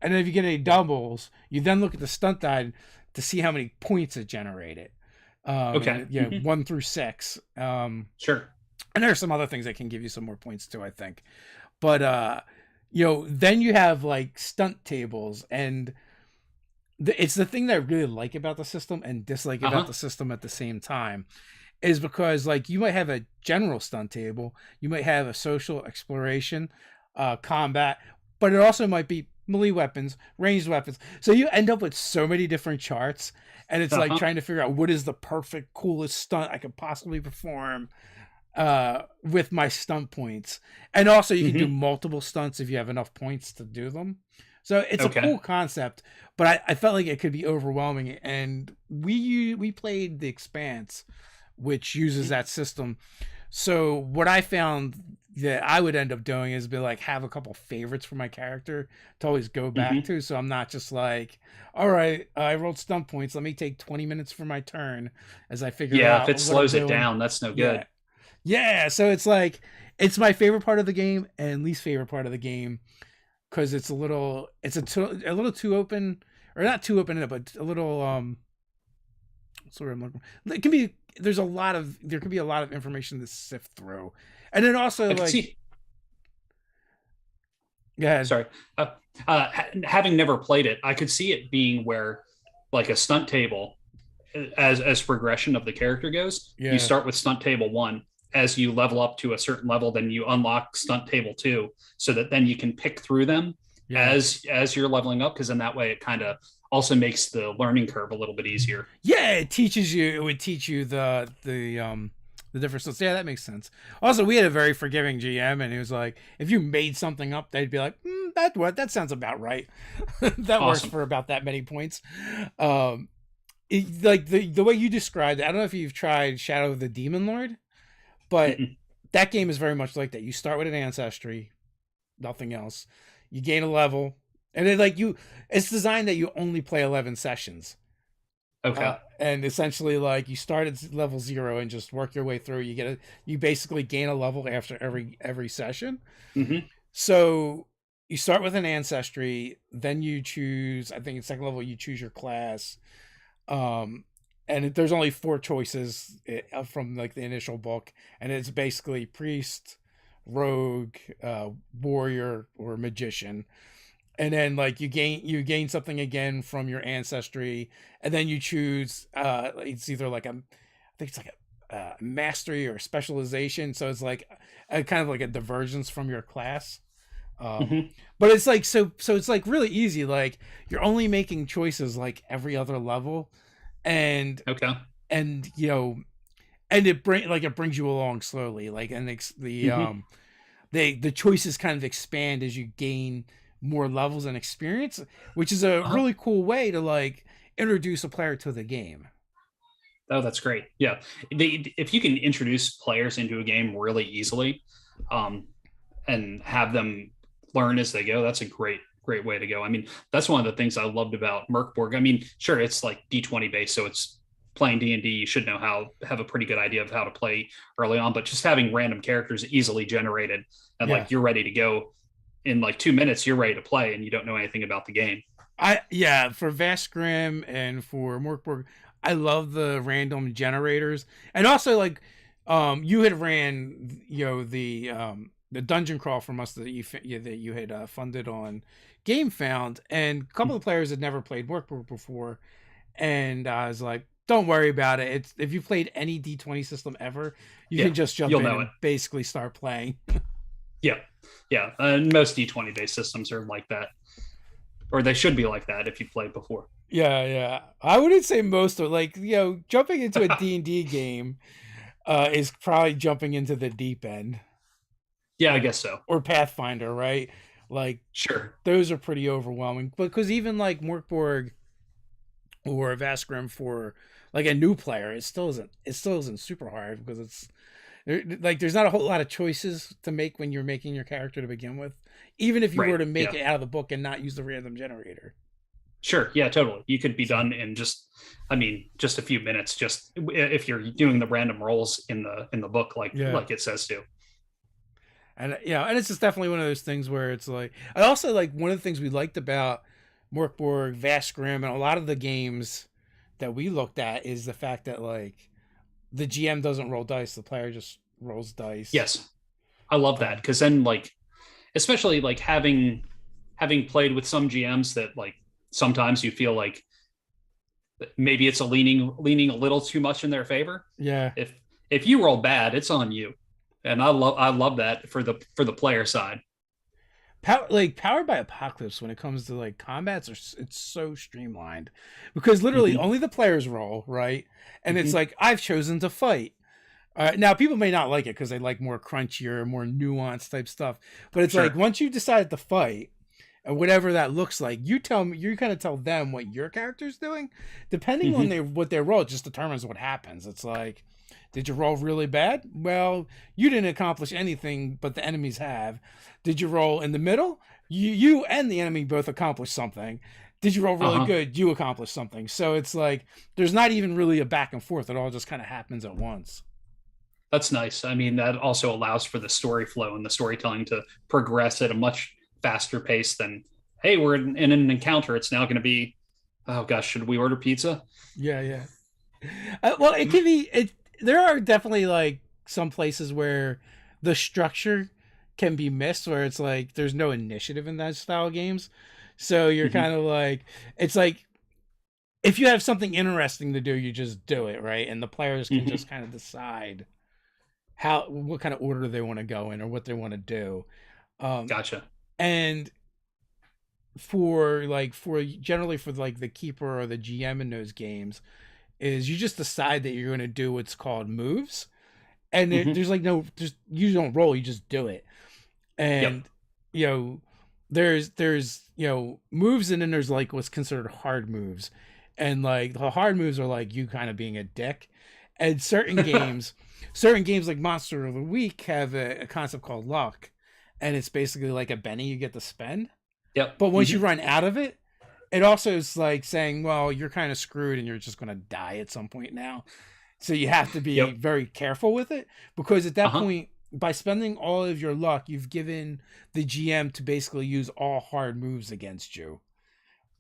Speaker 1: And then if you get any doubles, you then look at the stunt die to see how many points it generated.
Speaker 2: Okay.
Speaker 1: And 1 through 6.
Speaker 2: Sure.
Speaker 1: And there are some other things that can give you some more points too, I think. But then you have like stunt tables, and it's the thing that I really like about the system and dislike
Speaker 2: Uh
Speaker 1: about
Speaker 2: huh.
Speaker 1: the system at the same time is because like you might have a general stunt table, you might have a social exploration, combat, but it also might be melee weapons, ranged weapons. So you end up with so many different charts, and it's
Speaker 2: Uh
Speaker 1: like
Speaker 2: huh.
Speaker 1: trying to figure out what is the perfect, coolest stunt I could possibly perform with my stunt points. And also you can do
Speaker 2: Hmm.
Speaker 1: multiple stunts if you have enough points to do them. So it's a
Speaker 2: Okay.
Speaker 1: cool concept, but I felt like it could be overwhelming. And we played the Expanse, which uses that system. So what I found that I would end up doing is be like have a couple favorites for my character to always go back
Speaker 2: Hmm.
Speaker 1: to. So I'm not just like, all right, I rolled stunt points. Let me take 20 minutes for my turn as I figure
Speaker 2: Yeah, if
Speaker 1: out
Speaker 2: it
Speaker 1: what I'm
Speaker 2: slows it
Speaker 1: doing.
Speaker 2: down, that's no
Speaker 1: Yeah,
Speaker 2: good.
Speaker 1: yeah, so it's like it's my favorite part of the game and least favorite part of the game because a little too open, or not too open, but a little sort of it can be there can be a lot of information to sift through, and then also
Speaker 2: I could
Speaker 1: like
Speaker 2: see.
Speaker 1: go ahead.
Speaker 2: Sorry. Having never played it, I could see it being where, like a stunt table, as progression of the character goes, you
Speaker 1: Yeah,
Speaker 2: start with stunt table one. As you level up to a certain level, then you unlock stunt table two, so that then you can pick through them
Speaker 1: yeah,
Speaker 2: as you're leveling up. Because in that way, it kind of also makes the learning curve a little bit easier.
Speaker 1: yeah. It would teach you the different stuff. Yeah, that makes sense. Also, we had a very forgiving GM, and he was like, if you made something up, they'd be like, that sounds about right. That works
Speaker 2: Awesome.
Speaker 1: for about that many points. Um, like the way you described it, I don't know if you've tried Shadow of the Demon Lord, but
Speaker 2: Mm-mm.
Speaker 1: that game is very much like that. You start with an ancestry, nothing else. You gain a level, and it's designed that you only play 11 sessions.
Speaker 2: Okay.
Speaker 1: And essentially, like you start at level 0 and just work your way through. You basically gain a level after every session.
Speaker 2: Hmm.
Speaker 1: So you start with an ancestry, then you choose. I think in second level you choose your class, um, and there's only 4 choices from like the initial book, and it's basically priest, rogue, warrior, or magician. And then like you gain something again from your ancestry, and then you choose it's either like I think it's like a mastery or specialization. So it's like a kind of like a divergence from your class.
Speaker 2: Mhm.
Speaker 1: But it's like so it's like really easy. Like you're only making choices like every other level, and
Speaker 2: Okay.
Speaker 1: and you know and it brings you along slowly. Like and
Speaker 2: Mhm.
Speaker 1: the choices kind of expand as you gain more levels and experience, which is a
Speaker 2: Uh-huh.
Speaker 1: really cool way to like introduce a player to the game.
Speaker 2: Oh, that's great. Yeah. If you can introduce players into a game really easily, um, and have them learn as they go, that's a great way to go. I mean, that's one of the things I loved about Merkborg. I mean, sure, it's like D20 based, so it's playing D&D. You should know have a pretty good idea of how to play early on, but just having random characters easily generated and
Speaker 1: Yeah.
Speaker 2: like you're ready to go in like 2 minutes, you're ready to play and you don't know anything about the game.
Speaker 1: For Vast Grimm and for Morkborg, I love the random generators. And also like you had ran the dungeon crawl from us that you had funded on Game Found, and a couple of players had never played Morkborg before, and I was like, don't worry about it. It's if you played any D20 system ever, you
Speaker 2: Yeah,
Speaker 1: can just jump
Speaker 2: you'll
Speaker 1: in
Speaker 2: know
Speaker 1: and
Speaker 2: it.
Speaker 1: basically start playing.
Speaker 2: Yeah. Yeah. And most D20 based systems are like that, or they should be like that if you played before.
Speaker 1: Yeah. I wouldn't say most of like, jumping into a D&D game is probably jumping into the deep end,
Speaker 2: Yeah, I
Speaker 1: like
Speaker 2: guess so.
Speaker 1: or Pathfinder, right? Like
Speaker 2: Sure.
Speaker 1: those are pretty overwhelming. Because even like Morkborg or Vaskrim for like a new player, it still isn't super hard because like there's not a whole lot of choices to make when you're making your character to begin with. Even if you
Speaker 2: Right.
Speaker 1: were to make
Speaker 2: Yeah.
Speaker 1: it out of the book and not use the random generator.
Speaker 2: Sure. Yeah, totally. You could be
Speaker 1: So
Speaker 2: done in just, I mean, just a few minutes, just if you're doing the random rolls in the book,
Speaker 1: yeah.
Speaker 2: like it says to.
Speaker 1: And and it's just definitely one of those things where it's like I also like one of the things we liked about Morkborg, Vast Grimm, and a lot of the games that we looked at is the fact that like the GM doesn't roll dice, the player just rolls dice.
Speaker 2: Yes. I love that. Cause then like, especially like having played with some GMs that like sometimes you feel like maybe it's a leaning a little too much in their favor.
Speaker 1: Yeah.
Speaker 2: If you roll bad, it's on you. And I love that for the player side.
Speaker 1: Powered by Apocalypse when it comes to like combats, it's so streamlined because literally
Speaker 2: Mm-hmm.
Speaker 1: only the players roll, right? And it's
Speaker 2: Mm-hmm.
Speaker 1: like I've chosen to fight. Now people may not like it because they like more crunchier, more nuanced type stuff. But it's like
Speaker 2: Sure.
Speaker 1: once you decided to fight, and whatever that looks like, you kind of tell them what your character's doing. Depending on
Speaker 2: Mm-hmm.
Speaker 1: what they roll, it just determines what happens. It's like, did you roll really bad? Well, you didn't accomplish anything, but the enemies have. Did you roll in the middle? You and the enemy both accomplished something. Did you roll really
Speaker 2: Uh-huh.
Speaker 1: good? You accomplished something. So it's like there's not even really a back and forth. It all just kind of happens at once.
Speaker 2: That's nice. I mean, that also allows for the story flow and the storytelling to progress at a much faster pace than, hey, we're in an encounter. It's now going to be, oh gosh, should we order pizza?
Speaker 1: Yeah. Well, it can be. There are definitely like some places where the structure can be missed, where it's like there's no initiative in that style of games. So you're
Speaker 2: Mm-hmm.
Speaker 1: kind of like it's like if you have something interesting to do, you just do it, right? And the players can
Speaker 2: Mm-hmm.
Speaker 1: just kind of decide what kind of order they want to go in or what they want to do. Um,
Speaker 2: Gotcha.
Speaker 1: and for generally for like the keeper or the GM in those games is you just decide that you're going to do what's called moves, and
Speaker 2: Mm-hmm.
Speaker 1: there's like no just you don't roll, you just do it.
Speaker 2: Yep.
Speaker 1: And you know there's moves, and then there's like what's considered hard moves, and like the hard moves are like you kind of being a dick. And certain games like Monster of the Week have a concept called luck, and it's basically like a penny you get to spend,
Speaker 2: Yep.
Speaker 1: but once you
Speaker 2: Mm-hmm.
Speaker 1: run out of it, it also is like saying, well, you're kind of screwed and you're just going to die at some point now. So you have to be
Speaker 2: Yep.
Speaker 1: very careful with it, because at that
Speaker 2: Uh-huh.
Speaker 1: point, by spending all of your luck, you've given the GM to basically use all hard moves against you,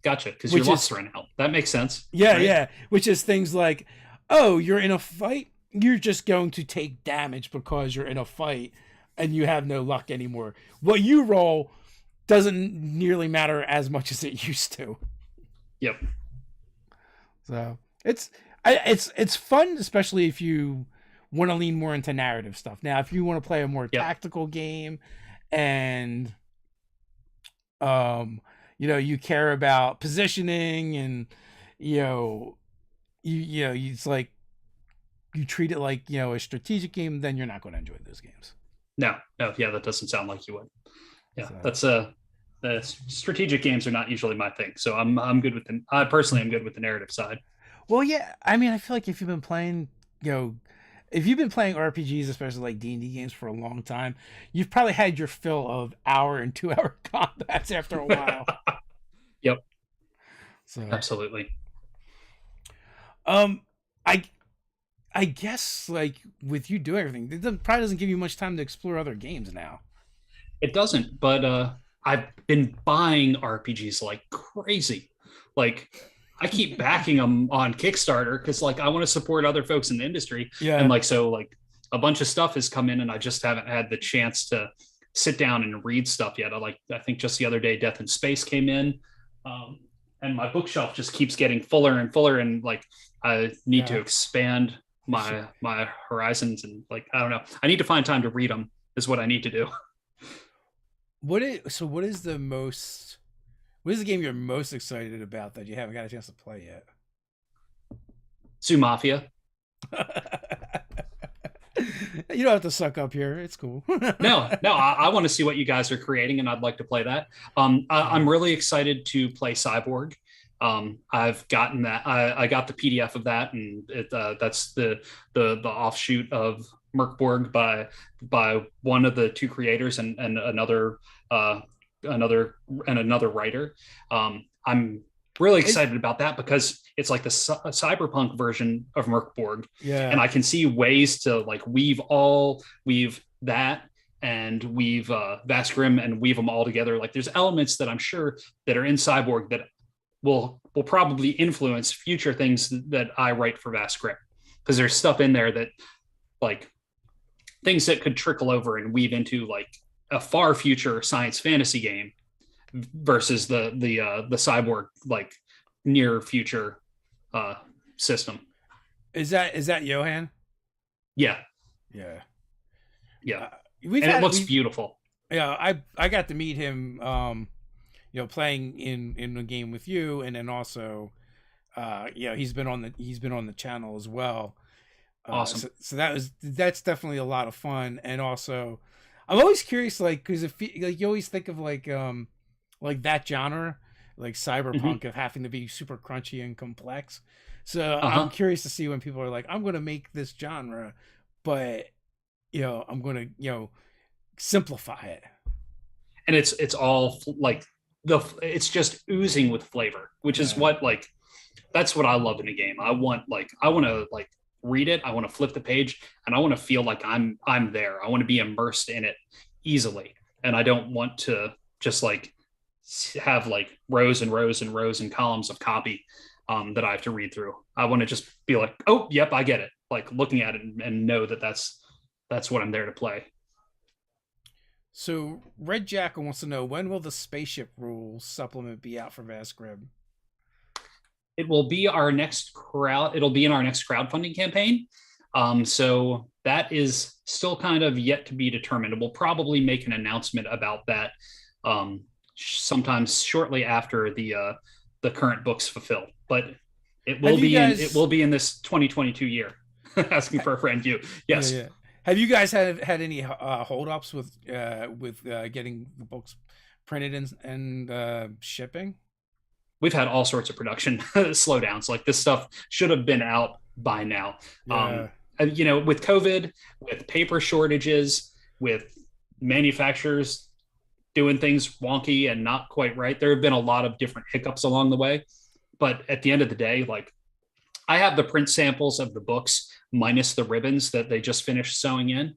Speaker 2: Gotcha. Because your
Speaker 1: which
Speaker 2: luck's
Speaker 1: is,
Speaker 2: run out. That makes sense,
Speaker 1: yeah,
Speaker 2: right?
Speaker 1: yeah, which is things like, oh, you're in a fight, you're just going to take damage because you're in a fight and you have no luck anymore. What you roll doesn't nearly matter as much as it used to.
Speaker 2: Yep.
Speaker 1: So it's fun, especially if you want to lean more into narrative stuff. Now, if you want to play a more
Speaker 2: Yep.
Speaker 1: tactical game and You care about positioning, and you know, it's like you treat it like a strategic game, then you're not going to enjoy those games.
Speaker 2: No, yeah, that doesn't sound like you would. Yeah,
Speaker 1: So.
Speaker 2: that's the strategic games are not usually my thing. So I'm good with the. I personally am good with the narrative side.
Speaker 1: Well, yeah, I mean, I feel like if you've been playing, if you've been playing RPGs, especially like D&D games for a long time, you've probably had your fill of hour and 2 hour combats after a while.
Speaker 2: Yep.
Speaker 1: So,
Speaker 2: absolutely.
Speaker 1: I I guess like with you doing everything, probably doesn't give you much time to explore other games now.
Speaker 2: It doesn't, but I've been buying RPGs like crazy. Like I keep backing them on Kickstarter because like I want to support other folks in the industry.
Speaker 1: Yeah.
Speaker 2: And like so like a bunch of stuff has come in and I just haven't had the chance to sit down and read stuff yet. I think just the other day Death in Space came in. And my bookshelf just keeps getting fuller and fuller, and like I need to expand my horizons, and like I don't know. I need to find time to read them is what I need to do.
Speaker 1: What is the game you're most excited about that you haven't got a chance to play yet?
Speaker 2: Zoo Mafia.
Speaker 1: You don't have to suck up here. It's cool.
Speaker 2: no, I want to see what you guys are creating, and I'd like to play that. I'm really excited to play Cyborg. I've gotten that. I got the PDF of that, and that's the offshoot of Merkborg by one of the two creators and another writer. I'm really excited about that because it's like the cyberpunk version of Merkborg.
Speaker 1: Yeah.
Speaker 2: And I can see ways to like weave that and weave Vast Grimm and weave them all together. Like there's elements that I'm sure that are in Cyborg that will probably influence future things that I write for Vast Grimm. Because there's stuff in there that like things that could trickle over and weave into like a far future science fantasy game versus the Cyborg like near future system.
Speaker 1: Is that Johan?
Speaker 2: Yeah.
Speaker 1: Yeah.
Speaker 2: It looks beautiful.
Speaker 1: Yeah, I got to meet him playing in the game with you, and then also he's been on the channel as well.
Speaker 2: Awesome.
Speaker 1: So that's definitely a lot of fun. And also I'm always curious, like, because if like you always think of like that genre, like cyberpunk, of having to be super crunchy and complex. So I'm curious to see when people are like, I'm going to make this genre, but I'm going to simplify it.
Speaker 2: And it's all like it's just oozing with flavor, which is what like that's what I love in a game. I want to like read it, I want to flip the page, and I want to feel like I'm there. I want to be immersed in it easily, and I don't want to just like have like rows and rows and rows and columns of copy that I have to read through. I want to just be like, oh, yep, I get it. Like looking at it and know that that's what I'm there to play.
Speaker 1: So Red Jackal wants to know, when will the spaceship rules supplement be out for Vast Grimm?
Speaker 2: It will be our next it'll be in our next crowdfunding campaign. So that is still kind of yet to be determined. We'll probably make an announcement about that sometimes shortly after the current books fulfill. But it will be in this 2022 year. Asking for a friend, yes.
Speaker 1: Yeah. Have you guys had any holdups with getting the books printed and shipping?
Speaker 2: We've had all sorts of production slowdowns. Like this stuff should have been out by now.
Speaker 1: Yeah.
Speaker 2: With COVID, with paper shortages, with manufacturers doing things wonky and not quite right, there have been a lot of different hiccups along the way. But at the end of the day, like I have the print samples of the books minus the ribbons that they just finished sewing in,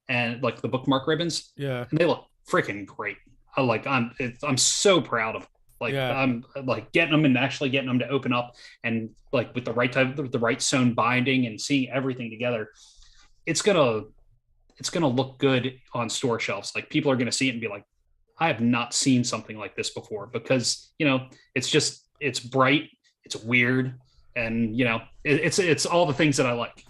Speaker 2: and like the bookmark ribbons.
Speaker 1: Yeah.
Speaker 2: And they look freaking great. I'm so proud of them. Like I'm like getting them and actually getting them to open up, and like with the right type, the right sewn binding, and seeing everything together, it's gonna look good on store shelves. Like people are gonna see it and be like, I have not seen something like this before, because it's bright, it's weird, and it's all the things that I like.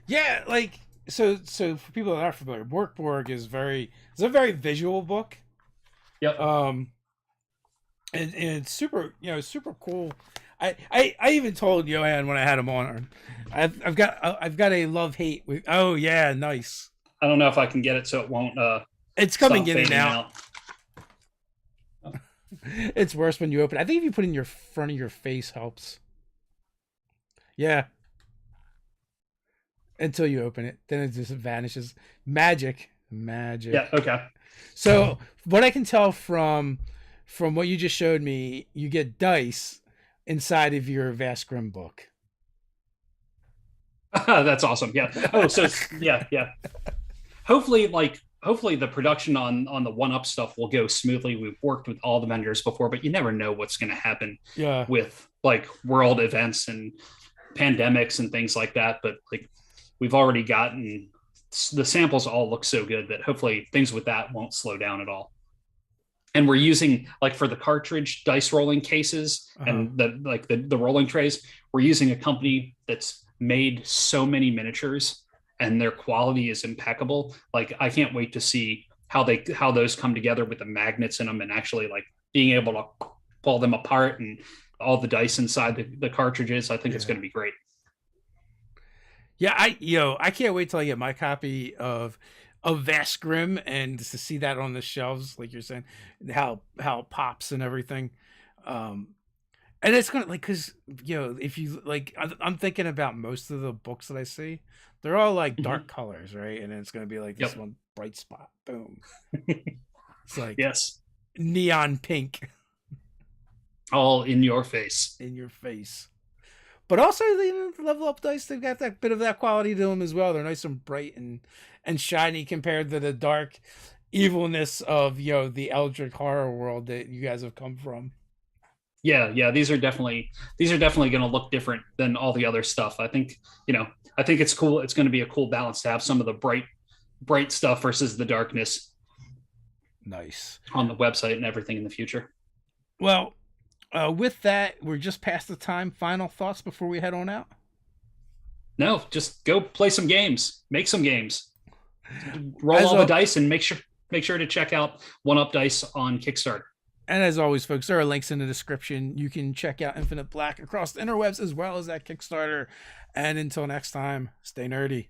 Speaker 1: Yeah, like so for people that are familiar, Borkborg is it's a very visual book.
Speaker 2: Yep.
Speaker 1: and it's super, super cool. I even told Johan when I had him on, I've got a love hate with. Oh yeah, nice.
Speaker 2: I don't know if I can get it so it won't
Speaker 1: It's coming
Speaker 2: stop
Speaker 1: in and
Speaker 2: fading
Speaker 1: out. It's worse when you open. I think if you put it in your front of your face helps. Yeah, until you open it, then it just vanishes. Magic.
Speaker 2: Yeah, okay.
Speaker 1: So what I can tell from what you just showed me, you get dice inside of your Vast Grimm book.
Speaker 2: That's awesome. Yeah. Oh, so yeah. Hopefully the production on the one up stuff will go smoothly. We've worked with all the vendors before, but you never know what's going to happen
Speaker 1: Yeah.
Speaker 2: with like world events and pandemics and things like that. But like we've already gotten the samples all look so good that hopefully things with that won't slow down at all. And we're using like for the cartridge dice rolling cases and the rolling trays, we're using a company that's made so many miniatures and their quality is impeccable. Like I can't wait to see how those come together with the magnets in them and actually like being able to pull them apart and all the dice inside the cartridges. I think it's going to be great.
Speaker 1: Yeah, I can't wait till I get my copy of Vast Grimm and just to see that on the shelves, like you're saying, how it pops and everything. And it's gonna like because if you like, I'm thinking about most of the books that I see, they're all like dark colors, right? And it's gonna be like this one bright spot, boom. It's like
Speaker 2: yes,
Speaker 1: neon pink,
Speaker 2: all in your face.
Speaker 1: in your face. But also, the Level Up Dice, they've got that bit of that quality to them as well. They're nice and bright and shiny compared to the dark evilness of the Eldritch horror world that you guys have come from.
Speaker 2: Yeah. These are definitely going to look different than all the other stuff. I think it's cool. It's going to be a cool balance to have some of the bright stuff versus the darkness.
Speaker 1: Nice
Speaker 2: on the website and everything in the future.
Speaker 1: Well. With that, we're just past the time. Final thoughts before we head on out?
Speaker 2: No, just go play some games, make some games, roll all the dice, and make sure to check out One Up Dice on Kickstarter.
Speaker 1: And as always, folks, there are links in the description. You can check out Infinite Black across the interwebs as well as that Kickstarter. And until next time, stay nerdy.